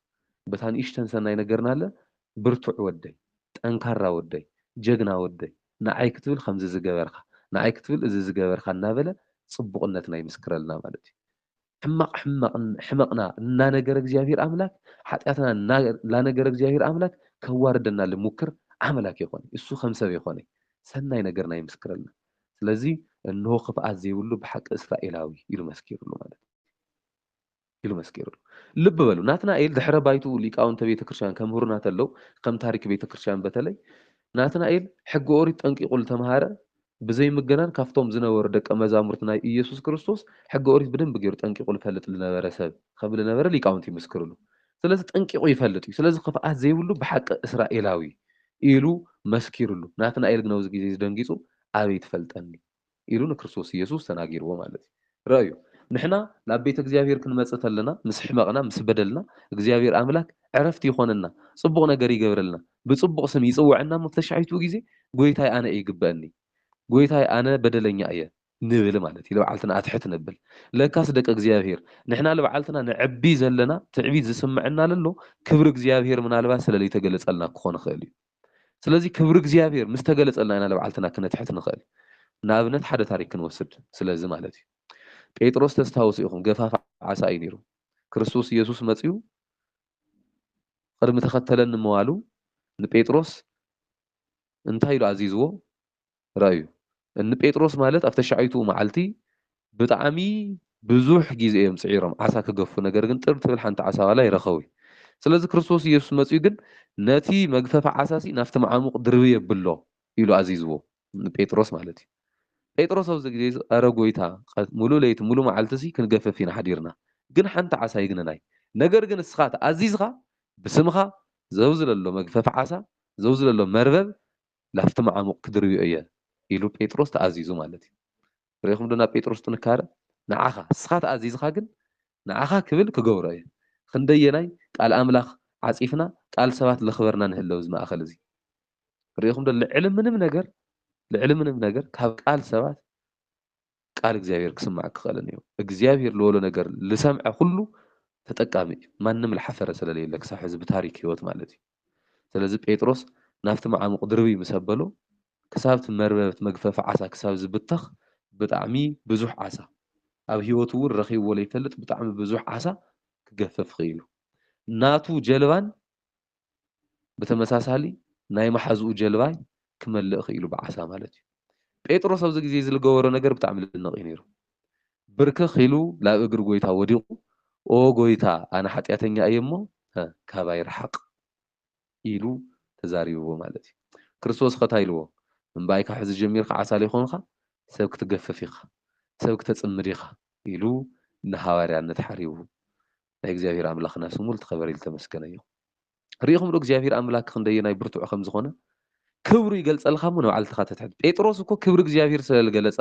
በታ ንእሽተን ሰናይ ነገርና አለ ብርቱዕ ወደይ ጠንካራ ወደይ ጀግና ወደይ ንዓይ ክትብል ከምዚ ዝገበርካ ንዓይ ክትብል እዚ ዝገበርካ እናበለ ጽቡቕነትና ይምስክረልና ማለት እዩ ሕማቕና እናነገረ እግዚአብሔር ኣምላክ ኃጢአትና እናነገረ እግዚአብሔር ኣምላክ ከዋርደና ልሙክር ኣምላክ ይኾነ እሱ ከም ሰብ ይኾነ ሰናይ ነገርና ይምስክረልና ስለዚ እንሆ ክፍኣት ዘይብሉ ብሓቂ እስራኤላዊ ኢሉ መስኪሩሉ ማለት ኢሉ መስኪሩሉ ልብ በሉ ናትናኤል ድሕረ ባይቱ ሊቃውንተ ቤተ ክርስቲያን ከምህሩና ተለው ከም ታሪክ ቤተ ክርስቲያን በተለይ ናትናኤል ሕጊ ኦሪት ጠንቂቁ ዝተምሃረ ብዘይ ምግናን ካፍቶም ዝነበሩ ደቀ መዛሙርት ናይ ኢየሱስ ክርስቶስ ሕጊ ኦሪት ብደንብ ገይሩ ጠንቂቁ ልፈልጥ ዝነበረ ሰብ ከም ዝነበረ ሊቃውንቲ ይምስክሩሉ ስለዚ ጠንቂቁ ይፈልጥ እዩ ስለዚ ክፍኣት ዘይብሉ ብሓቂ እስራኤላዊ ኢሉ መስኪሩሉ ናትናኤል ግን ኣብዚ ግዜ ዝደንጊፁ ኣበይ ትፈልጠኒ ኢሉ ንክርስቶስ ኢየሱስ ተናጊርዎ ማለት እዩ ረአዩ ንሕና ናብ ቤተ እግዚአብሔር ክንመጽእ ተለና ምስ ሕመቕና ምስ በደልና እግዚአብሔር ኣምላክ ዕረፍቲ ይኾነና ጽቡቕ ነገር ይገብረልና ብጽቡቕ ስም ይጽውዐና መፍተሻይቱ ግዜ ጎይታይ ኣነ ይግበአኒ ጎይታይ ኣነ በደለኛ እየ ንብል ማለት እዩ ለበዓልትና ኣትሕት ንብል ለካስ ደቂ እግዚአብሔር ንሕና ለበዓልትና ንዕቢ ዘለና ትዕቢት ዝስምዐና ለሎ ክብሪ እግዚአብሔር ምናልባት ስለለይ ተገለጸልና ክኾን ይኽእል እዩ ስለዚ ክብሪ እግዚአብሔር ምስ ተገለጸልና ኢና ለበዓልትና ክነትሕት ንኽእል ንኣብነት ሓደ ታሪክ ክንወስድ ስለዚ ማለት እዩ ጴጥሮስ ተስታውሱ ኢኹም ገፋፍ ዓሳ እዩ ነይሩ ክርስቶስ ኢየሱስ መጺኡ ቅድሚ ተኸተለኒ ምዋሉ ንጴጥሮስ እንታይ ኢሉ ኣዚዝዎ ረአዩ እኒ ጴጥሮስ ማለት ኣብቲ ሻዒቱ መዓልቲ ብጣዕሚ ብዙሕ ግዜ እዮም ጽዒሮም ዓሳ ክገፉ ነገር ግን ጥር ትብል ሓንቲ ዓሳ ዋላ ይረኸቡ ስለዚ ክርስቶስ ኢየሱስ መጺኡ ግን ነቲ መግፈፍ ዓሳሲ ናፍቲ መዓሙቕ ድርቢ የብሎ ኢሉ ኣዚዝዎ ንጴጥሮስ ማለት እዩ ጴጥሮስ ኣብዚ ግዜ ኣረ ጎይታ ሙሉ ለይቲ ሙሉ መዓልቲ ክንገፈፍ ኢና ሓዲርና ግን ሓንቲ ዓሳ ይግነናይ ነገር ግን እስኻ ተኣዚዝኻ ብስምኻ ዘው ዝለሎ መግፈፍ ዓሳ ዘው ዝለሎ መርበብ ላፍቲ መዓሙቕ ክድርብዮ እየ ኢሉ ጴጥሮስ ተኣዚዙ ማለት እዩ ርኢኹም ዶ ናብ ጴጥሮስ ጥንካረ ንዓኻ እስኻ ተኣዚዝኻ ግን ንዓኻ ክብል ክገብሮ እየ ክንደየናይ ቃል ኣምላኽ ዓፂፍና ቃል ሰባት ለኽበርና ንህለው ዝማእኸል እዚ ርኢኹም ዶ ልዕሊ ምንም ነገር ካብ ቃል ሰባት ቃል እግዚአብሔር ክስማዕ ክኽእልን እዩ እግዚአብሔር ለወሎ ነገር ልሰምዐ ኩሉ ተጠቃሚ እዩ ማንም ልሓፈረ ስለለየለ ክሳብ ሕዚ ብታሪክ ህይወት ማለት እዩ ስለዚ ጴጥሮስ ናፍቲ መዓሙቕ ድርቢ ምስ ኣበሎ ክሳብቲ መርበብቲ መግፈፊ ዓሳ ክሳብ ዝብተኽ ብጣዕሚ ብዙሕ ዓሳ ኣብ ህይወቱ እውን ረኺብዎ ለይፈልጥ ብጣዕሚ ብዙሕ ዓሳ ክገፈፍ ክኢሉ ናቱ ጀልባን ብተመሳሳሊ ናይ ማሓዝኡ ጀልባይ ክመልእ ክኢሉ ብዓሳ ማለት እዩ ጴጥሮስ ኣብዚ ግዜ ዝገበሮ ነገር ብጣዕሚ ልድነቕ እዩ ነይሩ ብርክኽ ኢሉ ናብ እግሪ ጎይታ ወዲቑ ኦ ጎይታ ኣነ ሓጢአተኛ እየ እሞ ካባይ ረሓቕ ኢሉ ተዛሪብዎ ማለት እዩ ክርስቶስ ኸታ ኢልዎ እምበኣይ ካብ ሕዚ ጀሚርካ ዓሳ ዘይኮንካ ሰብ ክትገፍፍ ኢኻ ሰብ ክተጽምድ ኢኻ ኢሉ ንሃዋርያነት ሓሪቡ ናይ እግዚአብሔር ኣምላኽና ስሙ ልትኸበር ኢሉ ተመስገነ እዩ ርኢኹም ዶ እግዚአብሔር ኣምላክ ክንደየናይ ብርቱዕ ከም ዝኾነ ክብሩ ይገልጸልካ ሞ ንባዕልትኻ ተትሕት ጴጥሮስ እኮ ክብሪ እግዚአብሔር ስለዝገለጸ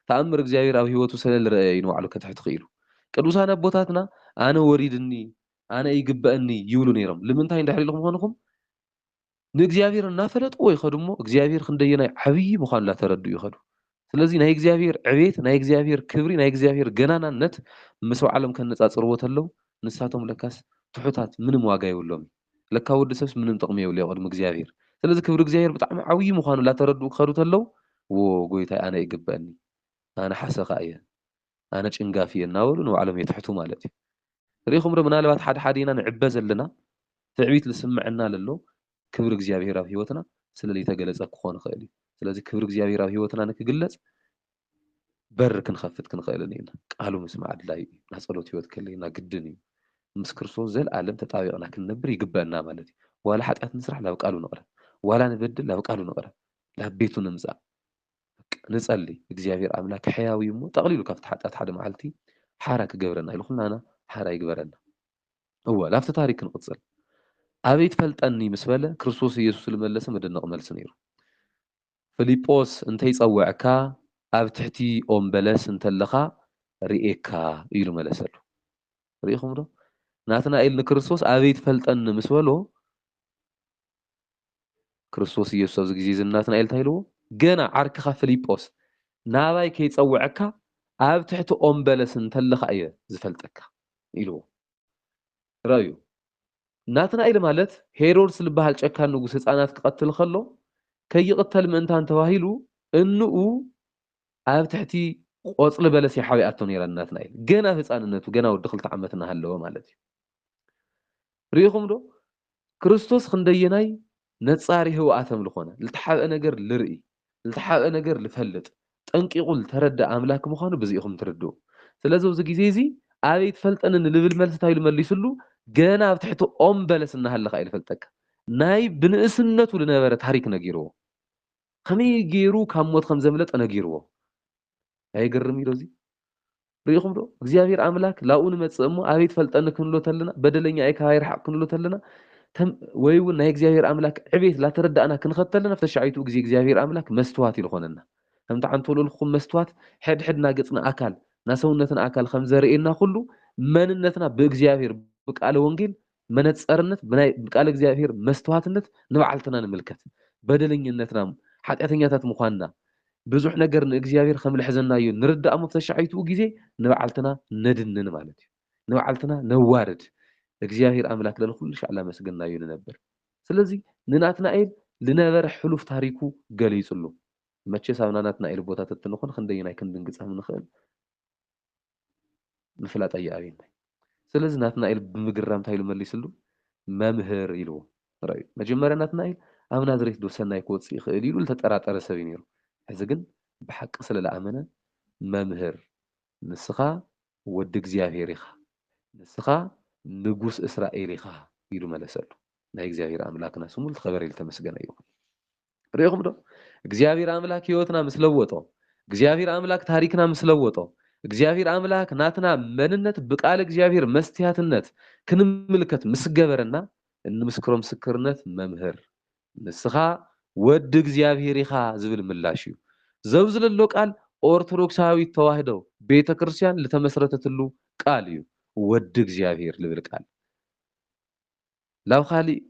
ተኣምር እግዚአብሔር ኣብ ህይወቱ ስለዝረአየ እዩ ንባዕሉ ከትሕት ክኢሉ ቅዱሳን ኣቦታትና ኣነ ወሪድኒ ኣነ ይግበአኒ ይብሉ ነይሮም ንምንታይ እንድሕር ኢልኩም ኮንኩም ንእግዚአብሔር እናፈለጥዎ ይኸዱ እሞ እግዚአብሔር ክንደየናይ ዓብይ ምዃኑ ላተረድኡ ይኸዱ ስለዚ ናይ እግዚአብሔር ዕቤት ናይ እግዚአብሔር ክብሪ ናይ እግዚአብሔር ገናናነት ምስ ባዕሎም ከነጻጽርዎ ተለው ንሳቶም ለካስ ትሑታት ምንም ዋጋ የብሎም ለካ ወዲ ሰብስ ምንም ጥቕሚ የብሉ ቅድሚ እግዚአብሔር ስለዚ ክብሪ እግዚአብሔር ብጣዕሚ ዓብይ ምዃኑ ላተረድኡ ክኸዱ ተለው ዎ ጎይታይ ኣነ ይግበአኒ ኣነ ሓሰኻ እየ ኣነ ጭንጋፍ እየ እናበሉ ንባዕሎም የትሕቱ ማለት እዩ ርኢኹም ዶ ምናልባት ሓደ ኢና ንዕበ ዘለና ትዕቢት ዝስምዐና ለሎ ክብሪ እግዚአብሔር ኣብ ህይወትና ስለለይተገለጸ ክኾን ይኽእል እዩ ስለዚ ክብሪ እግዚአብሔር ኣብ ህይወትና ንክግለጽ በር ክንኸፍት ክንኽእልን ኢና ቃሉ ምስማዕ ኣድላይ እዩ ናብ ጸሎት ህይወት ከለይና ግድን እዩ ምስ ክርስቶስ ዘለዓለም ተጣቢቕና ክንነብር ይግበአና ማለት እዩ ዋላ ሓጢአት ንስራሕ ናብ ቃሉ ንቕረብ ዋላ ንበድል ናብ ቃሉ ንቕረብ ናብ ቤቱ ንምጻእ ንጸሊ እግዚአብሔር ኣምላክ ሕያው እዩ እሞ ጠቕሊሉ ካብቲ ሓጢአት ሓደ መዓልቲ ሓራ ክገብረና ኢሉ ኩላና ሓራ ይግበረና እወ ላብቲ ታሪክ ክንቕጽል ኣበይ ትፈልጠኒ ምስ በለ ክርስቶስ ኢየሱስ ዝመለሰ መደነቕ መልሲ ነይሩ ፊልጶስ እንተይጸውዐካ ኣብ ትሕቲ ኦም በለስ እንተለኻ ርኤካ ኢሉ መለሰሉ ርኢኹም ዶ ናትናኤል ንክርስቶስ ኣበይ ትፈልጠኒ ምስ በሎ ክርስቶስ ኢየሱስ ኣብዚ ግዜ ናትናኤል እንታይ ኢልዎ ገና ዓርክኻ ፊልጶስ ናባይ ከይጸውዐካ ኣብ ትሕቲ ኦም በለስ እንተለኻ እየ ዝፈልጠካ ኢልዎ ረአዩ ናትናኤል ማለት ሄሮድስ ዝበሃል ጨካን ንጉስ ህፃናት ክቐትል ከሎ ከይቕተል ምእንታን ተባሂሉ እንኡ ኣብ ትሕቲ ቆጽሊ በለስ ይሓዊኣቶ ነይራ ናትናኤል ገና ህፃንነቱ ገና ወዲ 2 ዓመት እናሃለወ ማለት እዩ ርኢኹም ዶ ክርስቶስ ክንደየናይ ነጻሪ ህውኣቶም ዝኾነ ልተሓብአ ነገር ልርኢ ልተሓብአ ነገር ልፈልጥ ጠንቂቑ ልተረድእ ኣምላክ ምዃኑ በዚኢኹም ትርድኡ ስለዚ ኣብዚ ግዜ እዚ ኣበይ ትፈልጠኒ ንልብል መልሲ እንታይ ኢሉ መሊሱሉ ገና ኣብ ትሕቲ ኦም በለስ እናሃለኻ ይልፈልጠካ ናይ ብንእስነቱ ዝነበረ ታሪክ ነጊርዎ ከመይ ገይሩ ካብ ሞት ከም ዘምለጠ ነጊርዎ ኣይገርም ኢሎ እዚ ርኢኹም ዶ እግዚኣብሔር ኣምላክ ላብኡ ንመፅእ እሞ ኣበይ ትፈልጠኒ ክንብሎ ተለና በደለኛ ኣይ ካብ ይርሓቕ ክንብሎ ተለና ወይ እውን ናይ እግዚኣብሔር ኣምላክ ዕቤት ላተረዳእና ክንኸተለና ፍተሻዒቱ ግዜ እግዚኣብሔር ኣምላክ መስትዋት ኢሉ ኮነና ከምቲ ሓንቲ ወለልኩም መስትዋት ሕድሕድና ገፅና ኣካል ናሰውነትና ኣካል ከም ዘርእየና ኩሉ መንነትና ብእግዚኣብሔር ብቃለ ወንጌል መነፀርነት ብቃለ እግዚኣብሔር መስትዋትነት ንባዓልትና ንምልከት በደለኝነትና ሓጢአተኛታት ምዃንና ብዙሕ ነገር ንእግዚኣብሔር ከም ልሕዘና እዩ ንርዳእ እሞ ተሻዒቱ ግዜ ንባዓልትና ነድንን ማለት እዩ ንባዓልትና ነዋርድ እግዚአብሔር ኣምላክ ለለ ኩሉ ሻዕላ መስገና እዩ ንነብር ስለዚ ንናትናኤል ዝነበረ ሕሉፍ ታሪኩ ገሊጹሉ መቸስ ኣብ ናትናኤል ቦታ ተትንኾን ክንደይናይ ክንድንግፀም ንኽእል ምፍላጥ ኣይኣብየና ስለዚ ናትናኤል ብምግራም እንታይ ኢሉ መሊሱሉ መምህር ኢልዎ ራእዩ መጀመርያ ናትናኤል ኣብ ናዝሬት ዶ ሰናይ ክወፅእ ይኽእል ኢሉ ዝተጠራጠረ ሰብ እዩ ነይሩ ሕዚ ግን ብሓቂ ስለለኣመነ መምህር ንስኻ ወዲ እግዚኣብሔር ኢኻ ንስኻ ንጉስ እስራኤል ኢኻ ኢሉ መለሰሉ ናይ እግዚኣብሔር ኣምላክና ስሙ ዝተኸበረ ዝተመስገነ እዩ ርኢኹም ዶ እግዚኣብሔር ኣምላክ ህይወትና ምስ ለወጦ እግዚኣብሔር ኣምላክ ታሪክና ምስ ለወጦ እግዚኣብሔር ኣምላክ ናትና መንነት ብቃል እግዚኣብሔር መስትያትነት ክንምልከት ምስ ገበረና እንምስክሮ ምስክርነት መምህር ንስኻ ወዲ እግዚኣብሔር ኢኻ ዝብል ምላሽ እዩ ዘብዚ ዘሎ ቃል ኦርቶዶክሳዊት ተዋህዶ ቤተ ክርስቲያን ዝተመስረተትሉ ቃል እዩ ወዲ እግዚኣብሔር ልብል ቃል ላብ ካሊእ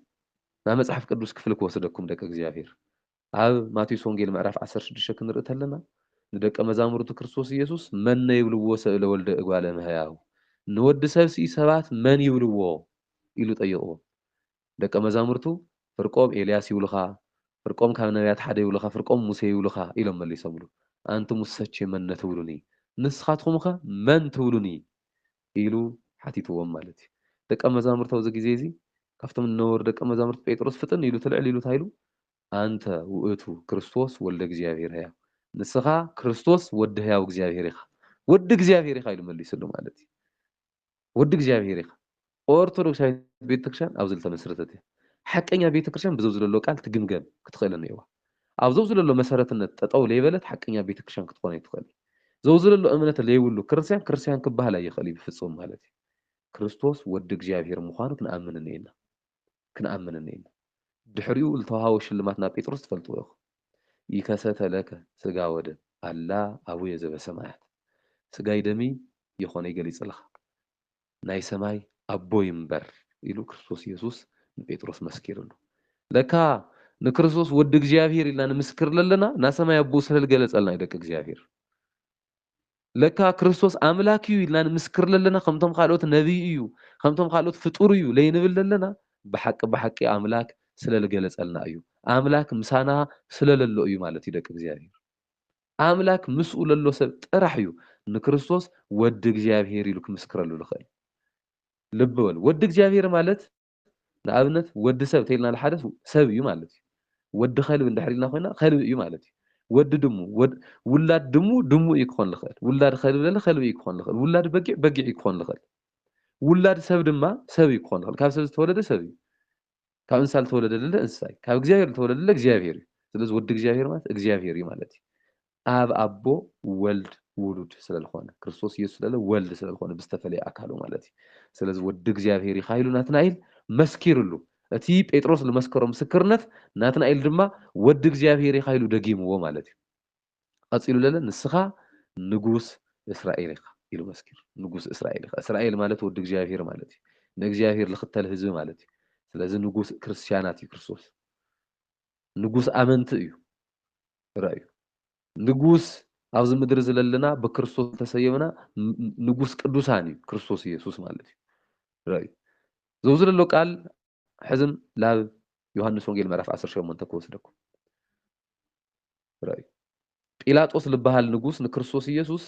ናብ መጽሓፍ ቅዱስ ክፍሊ ክወስደኩም ደቂ እግዚኣብሔር ኣብ ማቴዎስ ወንጌል ምዕራፍ 16 ክንርኢ ተለና ንደቀ መዛሙርቱ ክርስቶስ ኢየሱስ መን ይብልዎ ሰብ ለወልደ እጓለ እመሕያው ንወዲ ሰብሲ ሰባት መን ይብልዎ ኢሉ ጠይቕዎ ደቀ መዛሙርቱ ፍርቆም ኤልያስ ይብሉኻ ፍርቆም ካብ ነቢያት ሓደ ይብሉኻ ፍርቆም ሙሴ ይብሉኻ ኢሎም መሊሶምሉ አንትሙሰቸ መን ትብሉኒ ንስኻትኩም ኸ መን ትብሉኒ ኢሉ ሓቲትዎም ማለት እዩ ደቀ መዛሙርቱ ኣብዚ ግዜ እዚ ካብቶም ነበሩ ደቀ መዛሙርት ጴጥሮስ ፍጥን ኢሉ ትልዕል ኢሉ እንታይ ኢሉ አንተ ውእቱ ክርስቶስ ወልደ እግዚአብሔር ሕያው ንስኻ ክርስቶስ ወዲ ሕያው እግዚአብሔር ኢኻ ወዲ እግዚአብሔር ኢኻ ኢሉ መሊሱሉ ማለት እዩ ወዲ እግዚአብሔር ኢኻ ኦርቶዶክሳዊት ቤተክርስትያን ኣብዚ ዝተመስረተት እያ ሓቀኛ ቤተክርስትያን ብዘው ዘሎ ቃል ትግምገም ክትኽእል እኒአዋ ኣብዘው ዘሎ መሰረትነት ጠጠው ለይበለት ሓቀኛ ቤተክርስትያን ክትኮን ኣይትኽእል ዘው ዘሎ እምነት ለይብሉ ክርስቲያን ክበሃል ኣይኽእል እዩ ብፍጹም ማለት እዩ ክርስቶስ ወዲ እግዚአብሔር ምዃኑ ክንኣምን እኒአና ድሕሪኡ ዝተዋሃቦ ሽልማት ናብ ጴጥሮስ ትፈልጥዎ ኢኹም ይከሰተ ለከ ስጋ ወደም ኣላ ኣቡየ ዘበሰማያት ስጋይ ደሚ ይኾነ ይገሊፅልኻ ናይ ሰማይ ኣቦይ እምበር ኢሉ ክርስቶስ ኢየሱስ ንጴጥሮስ መስኪሩሉ ለካ ንክርስቶስ ወዲ እግዚአብሔር ኢልና ንምስክር ለለና ና ሰማይ ኣቦ ስለዝገለፀልና እዩ ደቂ እግዚአብሔር ለካ ክርስቶስ ኣምላክ እዩ ኢልና ንምስክር ለለና ከምቶም ካልኦት ነቢይ እዩ ከምቶም ካልኦት ፍጡር እዩ ለይንብል ለለና ብሓቂ ኣምላክ ስለዝገለፀልና እዩ ኣምላክ ምሳና ስለለሎ እዩ ማለት እዩ ደቂ እግዚአብሔር ኣምላክ ምስኡ ለሎ ሰብ ጥራሕ እዩ ንክርስቶስ ወዲ እግዚአብሔር ኢሉ ክምስክረሉ ዝኽእል ልብ በሉ ወዲ እግዚአብሔር ማለት ንኣብነት ወዲ ሰብ ተይልና ለሓደ ሰብ እዩ ማለት እዩ ወዲ ከልቢ እንድሕር ኢልና ኮይና ከልቢ እዩ ማለት እዩ ወዲ ድሙ ውላድ ድሙ እዩ ክኾን ዝኽእል ውላድ ከልቢ ለለ ከልቢ እዩ ክኾን ዝኽእል ውላድ በጊዕ እዩ ክኾን ዝኽእል ውላድ ሰብ ድማ ሰብ እዩ ክኾን ዝኽእል ካብ ሰብ ዝተወለደ ሰብ እዩ ካብ እንስሳ ዝተወለደ ለለ እንስሳ እዩ ካብ እግዚአብሔር ዝተወለደ ለለ እግዚአብሔር እዩ ስለዚ ወዲ እግዚአብሔር ማለት እግዚአብሔር እዩ ማለት እዩ ኣብ ኣቦ ወልድ ውሉድ ስለዝኾነ ክርስቶስ ኢየሱስ ስለለ ወልድ ስለዝኾነ ብዝተፈለየ ኣካሉ ማለት እዩ ስለዚ ወዲ እግዚአብሔር ኢኻ ኢሉ ናትናኤል መስኪሩሉ እቲ ጴጥሮስ ዝመስከሮ ምስክርነት ናትናኤል ድማ ወዲ እግዚአብሔር ኢኻ ኢሉ ደጊምዎ ማለት እዩ ቀፂሉ ለለ ንስኻ ንጉስ እስራኤል ኢኻ ኢሉ መስኪር ንጉስ እስራኤል ኢኻ እስራኤል ማለት ወዲ እግዚአብሔር ማለት እዩ ንእግዚአብሔር ዝኽተል ህዝቢ ማለት እዩ ስለዚ ንጉስ ክርስቲያናት እዩ ክርስቶስ ንጉስ ኣመንቲ እዩ ራእዩ ንጉስ ኣብዚ ምድሪ ዘለና ብክርስቶስ ተሰየምና ንጉስ ቅዱሳን እዩ ክርስቶስ ኢየሱስ ማለት እዩ ራእዩ ዘውዝ ዘሎ ቃል ሕዝም ላብ ዮሐንስ ወንጌል ምዕራፍ 18 ክወስደኩም ራእዩ ጲላጦስ ልበሃል ንጉስ ንክርስቶስ ኢየሱስ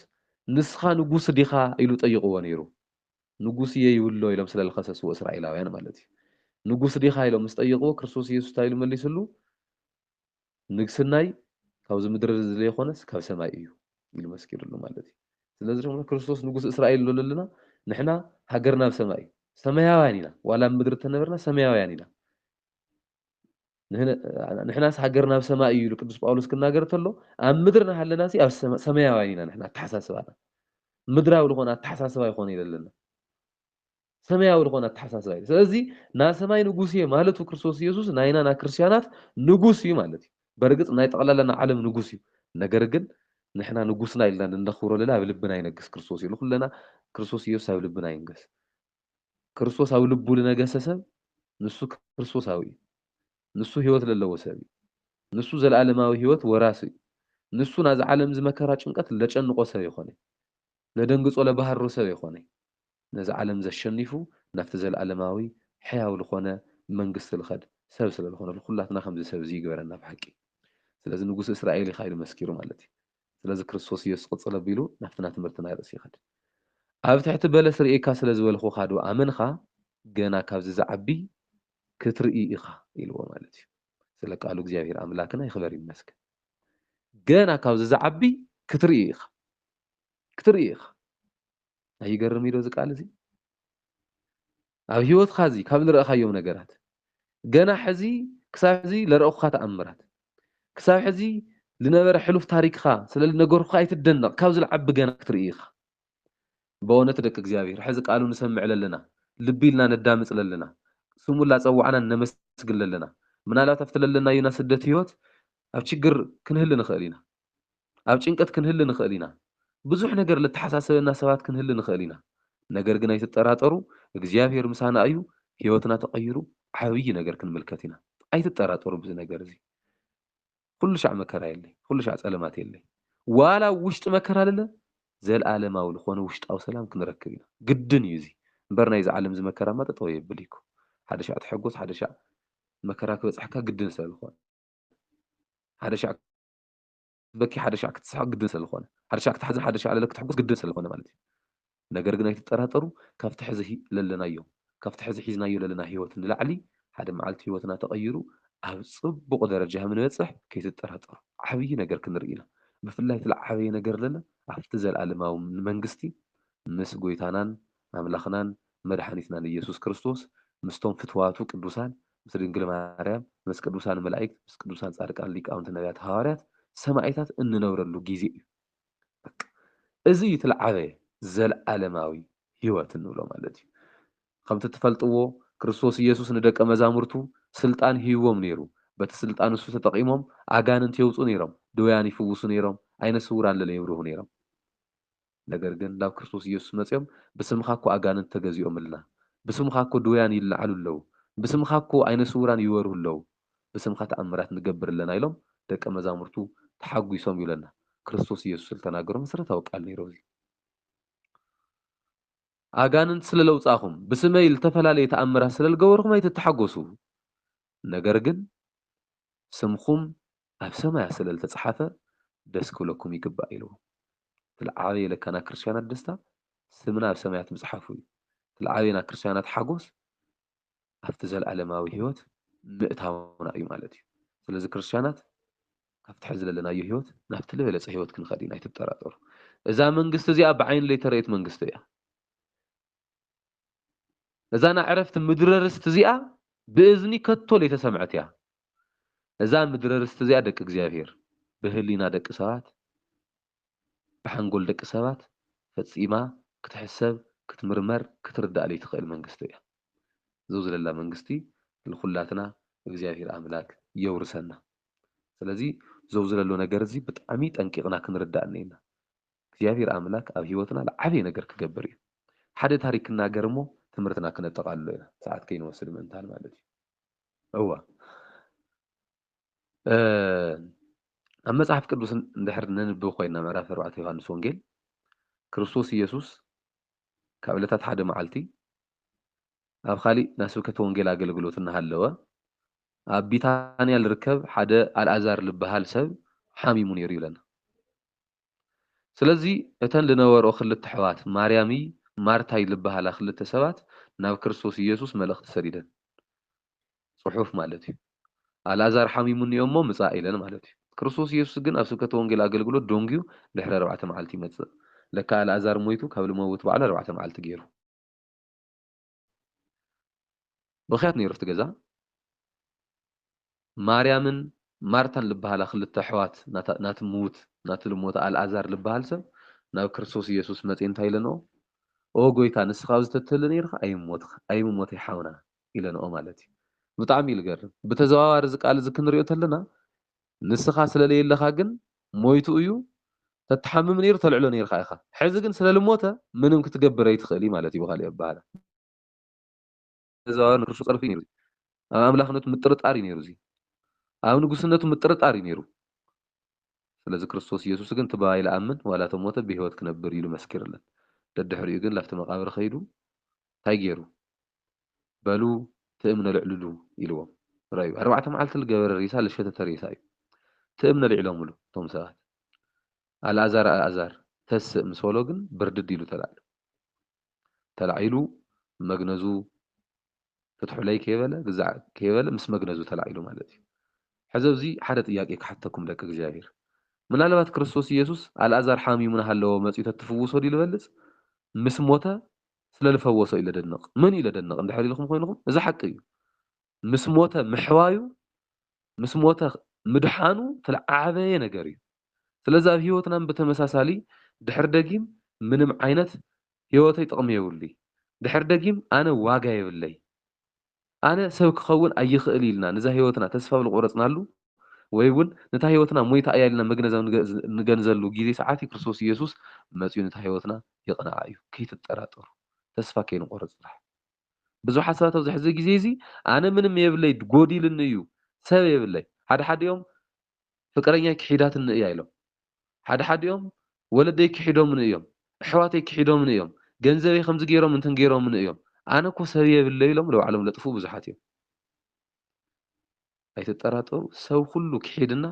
ንስኻ ንጉስ ዲኻ ኢሉ ጠይቕዎ ነይሩ ንጉስ እየ ይብሎ ኢሎም ስለልከሰስዎ እስራኤላውያን ማለት እዩ ንጉስ ዲኻ ኢሎም ምስ ጠይቕዎ ክርስቶስ ኢየሱስ እንታይ ኢሉ መሊሱሉ ንግስናይ ካብዚ ምድሪ ዘይኮነስ ካብ ሰማይ እዩ ኢሉ መስኪሩሉ ማለት እዩ ስለዚ ድማ ክርስቶስ ንጉስ እስራኤል ሎ ለና ንሕና ሃገርና ብሰማይ ሰማያውያን ኢና ዋላ ምድሪ ተነበርና ሰማያውያን ኢና ንሕናስ ሃገርና ብሰማይ እዩ ቅዱስ ጳውሎስ ክናገር ተሎ ኣብ ምድርና ሃለና ሲ ኣብ ሰማያውያን ኢና ንሕና ተሓሳስባና ምድራዊ ዝኾነ ኣተሓሳስባ ይኾነ የለና ሰማያዊ ዝኾነ ኣተሓሳስባ እዩ ስለዚ ናይ ሰማይ ንጉስ እየ ማለቱ ክርስቶስ ኢየሱስ ናይና ና ክርስቲያናት ንጉስ እዩ ማለት እዩ በርግጥ ናይ ጠቕላላና ዓለም ንጉስ እዩ ነገር ግን ንሕና ንጉስና ኢልና ንነኽብሮ ለና ኣብ ልብና ይነግስ ክርስቶስ እዩ ኩለና ክርስቶስ ኢየሱስ ኣብ ልብና ይንገስ ክርስቶስ ኣብ ልቡ ዝነገሰ ሰብ ንሱ ክርስቶሳዊ እዩ ንሱ ህይወት ለለዎ ሰብ እዩ ንሱ ዘለዓለማዊ ህይወት ወራሲ እዩ ንሱ ናዚ ዓለም ዝመከራ ጭንቀት ለጨንቆ ሰብ ይኾነ ለደንግጾ ለባህሮ ሰብ ይኾነ ነዚ ዓለም ዘሸኒፉ ናብቲ ዘለዓለማዊ ሕያው ዝኾነ መንግስቲ ልኸድ ሰብ ስለ ዝኾነ ኩላትና ከምዚ ሰብ እዚ ይግበረና ብሓቂ ስለዚ ንጉስ እስራኤል ኢኻ ኢሉ መስኪሩ ማለት እዩ ስለዚ ክርስቶስ ኢየሱስ ቅፅል ኣቢሉ ናብትና ትምህርትና ይርእሲ ይኸድ ኣብ ትሕቲ በለስ ርኢካ ስለ ዝበልኹ ካዶ ኣመንኻ ገና ካብዚ ዝዓቢ ክትርኢ ኢኻ ኢልዎ ማለት እዩ ስለ ቃሉ እግዚኣብሔር ኣምላክና ይኽበር ይመስገን ገና ካብዚ ዝዓቢ ክትርኢ ኢኻ ክትርኢ ኢኻ ኣይገርም ኢዶ ዝቃል እዚ ኣብ ህይወትካ እዚ ካብ ዝረአኻዮም ነገራት ገና ሕዚ ክሳብ ሕዚ ለረአኹካ ተኣምራት ክሳብ ሕዚ ዝነበረ ሕሉፍ ታሪክካ ስለ ዝነገርኩካ ኣይትደነቕ ካብ ዝለዓቢ ገና ክትርኢ ኢኻ በእውነት ደቂ እግዚኣብሔር ሕዚ ቃሉ ንሰምዕ ለለና ልቢ ኢልና ነዳምፅ ለለና ስሙ ላፀዋዕና ነመስግን ለለና ምናልባት ኣብቲ ለለናዩና ስደት ህይወት ኣብ ችግር ክንህሊ ንኽእል ኢና ኣብ ጭንቀት ክንህሊ ንኽእል ኢና ብዙሕ ነገር ለተሓሳሰበና ሰባት ክንህሊ ንኽእል ኢና ነገር ግን ኣይትጠራጠሩ እግዚኣብሔር ምሳና እዩ ህይወትና ተቐይሩ ዓብይ ነገር ክንምልከት ኢና ኣይትጠራጠሩ ብዚ ነገር እዚ ኩሉ ሻዕ መከራ የለይ ኩሉ ሻዕ ፀለማት የለይ ዋላ ውሽጢ መከራ ለለ ዘለዓለማዊ ዝኾነ ውሽጣዊ ሰላም ክንረክብ ኢና ግድን እዩ እዚ እምበር ናይዚ ዓለም ዝመከራማ ጠጠው የብል ኢኩ ሓደ ሻዕ ትሐጎስ ሓደ ሻዕ መከራ ክበፅሐካ ግድን ስለ ዝኾነ ሓደ ሻዕ በኪ ሓደ ሻዕ ክትስሐቅ ግድን ስለ ዝኾነ ሓደ ሻዕ ክትሓዝን ሓደ ሻዕ ለለ ክትሕጎስ ግድን ስለ ዝኾነ ማለት እዩ ነገር ግን ኣይትጠራጠሩ ካብቲ ሕዚ ለለናዮ ካብቲ ሕዚ ሒዝናዮ ለለና ህይወት ንላዕሊ ሓደ መዓልቲ ህይወትና ተቐይሩ ኣብ ፅቡቕ ደረጃ ምንበፅሕ ከይትጠራጠሩ ዓብይ ነገር ክንርኢ ኢና ብፍላይ እቲ ዝዓበየ ነገር ለለ ኣብቲ ዘለኣለማዊ መንግስቲ ምስ ጎይታናን ኣምላኽናን መድሓኒትናን ኢየሱስ ክርስቶስ ምስቶም ፍትዋቱ ቅዱሳን ምስ ድንግል ማርያም ምስ ቅዱሳን መላእክት ምስ ቅዱሳን ጻድቃን ሊቃውንቲ ነቢያት ሃዋርያት ሰማዕታት እንነብረሉ ግዜ እዩ እዚ እቲ ዝዓበየ ዘለዓለማዊ ህይወት እንብሎ ማለት እዩ ከምቲ ትፈልጥዎ ክርስቶስ ኢየሱስ ንደቀ መዛሙርቱ ስልጣን ሂብዎም ነይሩ በቲ ስልጣን እሱ ተጠቂሞም ኣጋንንት የውፁ ነይሮም ድውያን ይፍውሱ ነይሮም ዓይነ ስውራን ለለ ይብርሁ ነይሮም ነገር ግን ናብ ክርስቶስ ኢየሱስ መፅኦም ብስምኻ እኮ ኣጋንንት ተገዚኦም ኣለና ብስምኻ እኮ ድውያን ይለዓሉ ኣለዉ ብስምኻ እኮ ዓይነ ስውራን ይወርሁ ኣለዉ ብስምኻ ተኣምራት ንገብር ኣለና ኢሎም ደቀ መዛሙርቱ ተሓጒሶም ይብለና ክርስቶስ ኢየሱስ ዝተናገሮ መሰረታዊ ቃል ነይሩ እዚ ኣጋንንት ስለለውፃኹም ብስመይ ዝተፈላለየ ተኣምራት ስለዝገበርኩም ኣይትተሓጎሱ ነገር ግን ስምኩም ኣብ ሰማይ ስለ ዝተፃሓፈ ደስ ክብለኩም ይግባእ ኢልዎ ትልዓበየ ለካና ክርስቲያናት ደስታ ስምና ኣብ ሰማያት ምፅሓፉ እዩ ትልዓበየና ክርስቲያናት ሓጎስ ኣብቲ ዘለዓለማዊ ህይወት ምእታውና እዩ ማለት እዩ ስለዚ ክርስቲያናት ካብቲ ሕዚ ዘለናዮ ህይወት ናብቲ ዝበለፀ ህይወት ክንኸድ ኢና ኣይትጠራጠሩ እዛ መንግስቲ እዚኣ ብዓይኒ ለይተረአየት መንግስቲ እያ እዛ ናዕረፍቲ ምድረ ርስቲ እዚኣ ብእዝኒ ከቶ ለይተሰምዐት እያ እዛ ምድረ ርስቲ እዚኣ ደቂ እግዚኣብሔር ብህሊና ደቂ ሰባት ብሓንጎል ደቂ ሰባት ፈፂማ ክትሕሰብ ክትምርመር ክትርዳእ ለይትኽእል መንግስቲ እያ ዘው ዘለላ መንግስቲ ንኩላትና እግዚኣብሔር ኣምላክ የውርሰና ስለዚ ዘው ዘሎ ነገር እዚ ብጣዕሚ ጠንቂቕና ክንርዳእ እኒአና እግዚኣብሔር ኣምላክ ኣብ ህይወትና ዝዓበየ ነገር ክገብር እዩ ሓደ ታሪክ ክናገር እሞ ትምህርትና ክነጠቃልሎ ኢና ሰዓት ከይንወስድ ምእንታን ማለት እዩ እዋ ኣብ መጽሓፍ ቅዱስ እንድሕር ነንብብ ኮይና ምዕራፍ 4 ዮሃንስ ወንጌል ክርስቶስ ኢየሱስ ካብ ዕለታት ሓደ መዓልቲ ኣብ ካሊእ ናይ ስብከተ ወንጌል ኣገልግሎት እናሃለወ ኣብ ቢታንያ ዝርከብ ሓደ ኣልዓዛር ዝበሃል ሰብ ሓሚሙ ነይሩ ይብለና ስለዚ እተን ዝነበርኦ ክልተ ኣሕዋት ማርያም ማርታይ ዝበሃላ ክልተ ሰባት ናብ ክርስቶስ ኢየሱስ መልእኽቲ ሰዲደን ጽሑፍ ማለት እዩ ኣልዓዛር ሓሚሙ እኒኦ እሞ ምጻእ ኢለን ማለት እዩ ክርስቶስ ኢየሱስ ግን ኣብ ስብከተ ወንጌል ኣገልግሎት ደንጊዩ ድሕሪ 4 መዓልቲ ይመጽእ ለካ ኣልዓዛር ሞይቱ ካብ ልመውት በዓል 4 መዓልቲ ገይሩ ብኽያት ነይሩ እቲ ገዛ ማርያምን ማርታን ዝበሃላ ክልተ ኣሕዋት ናቲ ምዉት ናቲ ልሞተ ኣልዓዛር ዝበሃል ሰብ ናብ ክርስቶስ ኢየሱስ መጺእ እንታይ ኢለንኦ ኦ ጎይታ ንስኻ ኣብዚ ተትህሊ ነይርካ ኣይምሞተይ ሓውና ኢለንኦ ማለት እዩ ብጣዕሚ እዩ ዝገርም ብተዘዋዋሪ እዚ ቃል እዚ ክንሪኦ ተለና ንስኻ ስለለየለካ ግን ሞይቱ እዩ ተተሓምም ነይሩ ተልዕሎ ነይርካ ኢኻ ሕዚ ግን ስለልሞተ ምንም ክትገብር ኣይትኽእል ማለት እዩ ብኻልእ ኣባሃላ ተዘዋዋሪ ንክርሱ ፀርፊ ነይሩ ኣብ ኣምላኽነቱ ምጥርጣር እዩ ነይሩ እዚ ኣብ ንጉስነቱ ምጥርጣር እዩ ነይሩ ስለዚ ክርስቶስ ኢየሱስ ግን ትባይል ኣምን ዋላ ተሞተ ብሂወት ክነብር ኢሉ መስኪርለን ደድሕሪኡ ግን ላፍቲ መቃብር ኸይዱ እንታይ ገይሩ በሉ ትእምነ ልዕልሉ ኢልዎም ራእዩ 4 መዓልቲ ዝገበረ ሬሳ ዝሸተተ ሬሳ እዩ ትእምነ ልዕሎምሉ እቶም ሰባት ኣልዓዛር ተስእ ምስ በሎ ግን ብርድድ ኢሉ ተላዒሉ መግነዙ ፍትሑለይ ከይበለ ግዛዕ ከይበለ ምስ መግነዙ ተላዒሉ ማለት እዩ ሕዚ ኣብዚ ሓደ ጥያቄ ክሓተኩም ደቂ እግዚኣብሔር ምናልባት ክርስቶስ ኢየሱስ ኣልዓዛር ሓሚሙ እናሃለዎ መጺኡ ተትፍውሶ ድዩ ዝበልጽ ምስ ሞተ ስለልፈወሶ ኢለ ደንቕ ምን ኢለ ደንቕ እንድሕር ኢልኩም ኮይንኩም እዚ ሓቂ እዩ ምስ ሞተ ምሕዋዩ ምስ ሞተ ምድሓኑ ተለዓበየ ነገር እዩ ስለዚ ኣብ ሂወትናን ብተመሳሳሊ ድሕር ደጊም ምንም ዓይነት ሂወተይ ጥቕሚ የብሉ ድሕር ደጊም ኣነ ዋጋ የብለይ ኣነ ሰብ ክኸውን ኣይኽእል ኢልና ነዛ ሂወትና ተስፋ ዝቆረፅናሉ ወይ እውን ነታ ሂወትና ሞይታ እያ ኢልና መግነዛብ ንገንዘሉ ግዜ ሰዓት ክርስቶስ ኢየሱስ መጺኡ ነታ ሂወትና የቕንዓ እዩ ከይትጠራጠሩ ተስፋ ከይንቆርጽ ጥራሕ ብዙሓት ሰባት ኣብዚ ሕዚ ግዜ እዚ ኣነ ምንም የብለይ ጎዲልኒ እዩ ሰብ የብለይ ሓደ ሓዲኦም ፍቅረኛይ ክሒዳትኒ እያ ኢሎም ሓደ ሓዲኦም ወለደይ ክሒዶምን እዮም ኣሕዋተይ ክሒዶምን እዮም ገንዘበይ ከምዚ ገይሮም እንትን ገይሮምን እዮም ኣነ እኮ ሰብ የብለይ ኢሎም ንባዕሎም ለጥፉ ብዙሓት እዮም ኣይትጠራጠሩ ሰብ ኩሉ ክሒድና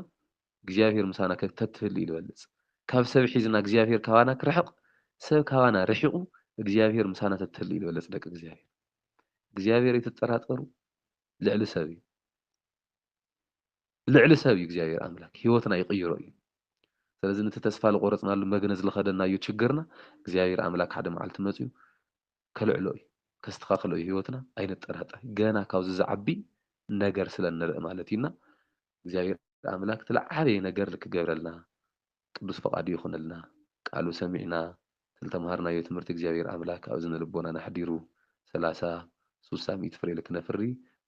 እግዚኣብሔር ምሳና ተትህሊ ኢሉ ይበልጽ ካብ ሰብ ሒዝና እግዚኣብሔር ካባና ክርሕቕ ሰብ ካባና ርሒቑ እግዚኣብሔር ምሳና ተትህሊ ኢሉ ይበልጽ ደቂ እግዚኣብሔር ኣይትጠራጠሩ ልዕሊ ሰብ እዩ ልዕሊ ሰብ እዩ እግዚኣብሔር ኣምላክ ሂወትና ይቕይሮ እዩ ስለዚ ነቲ ተስፋ ዝቆረፅናሉ መግነዝ ዝኸደናዮ ችግርና እግዚኣብሔር ኣምላክ ሓደ መዓልቲ መጺኡ ከልዕሎ እዩ ከስተኻኽሎ እዩ ሂወትና ኣይንጠራጠር ገና ካብዚ ዝዓቢ ነገር ስለ ንርኢ ማለት እዩና እግዚኣብሔር ኣምላክ ትለዓበየ ነገር ክገብረልና ቅዱስ ፈቃዱ ይኹነልና ቃሉ ሰሚዕና ዝተምሃርናዮ ትምህርቲ እግዚኣብሔር ኣምላክ ኣብ ዝነ ልቦናና ሓዲሩ 30 60 100 ፍሬ ክነፍሪ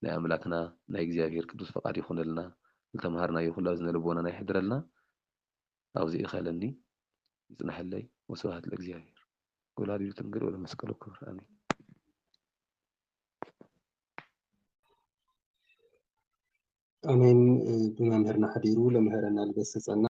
ናይ ኣምላክና ናይ እግዚኣብሔር ቅዱስ ፈቃዱ ይኹነልና ዝተምሃርናዮ ኩሉ ኣብ ዝነ ልቦናና ይሕድረልና ኣብዚ ኢኸለኒ ይጽናሐለይ ወስብሐት ለእግዚአብሔር ወላዲቱ ድንግል ወለመስቀሉ ክብር ኣሜን ኣሜን ብመምህርና ሓዲሩ ለምህረና ልገስጸና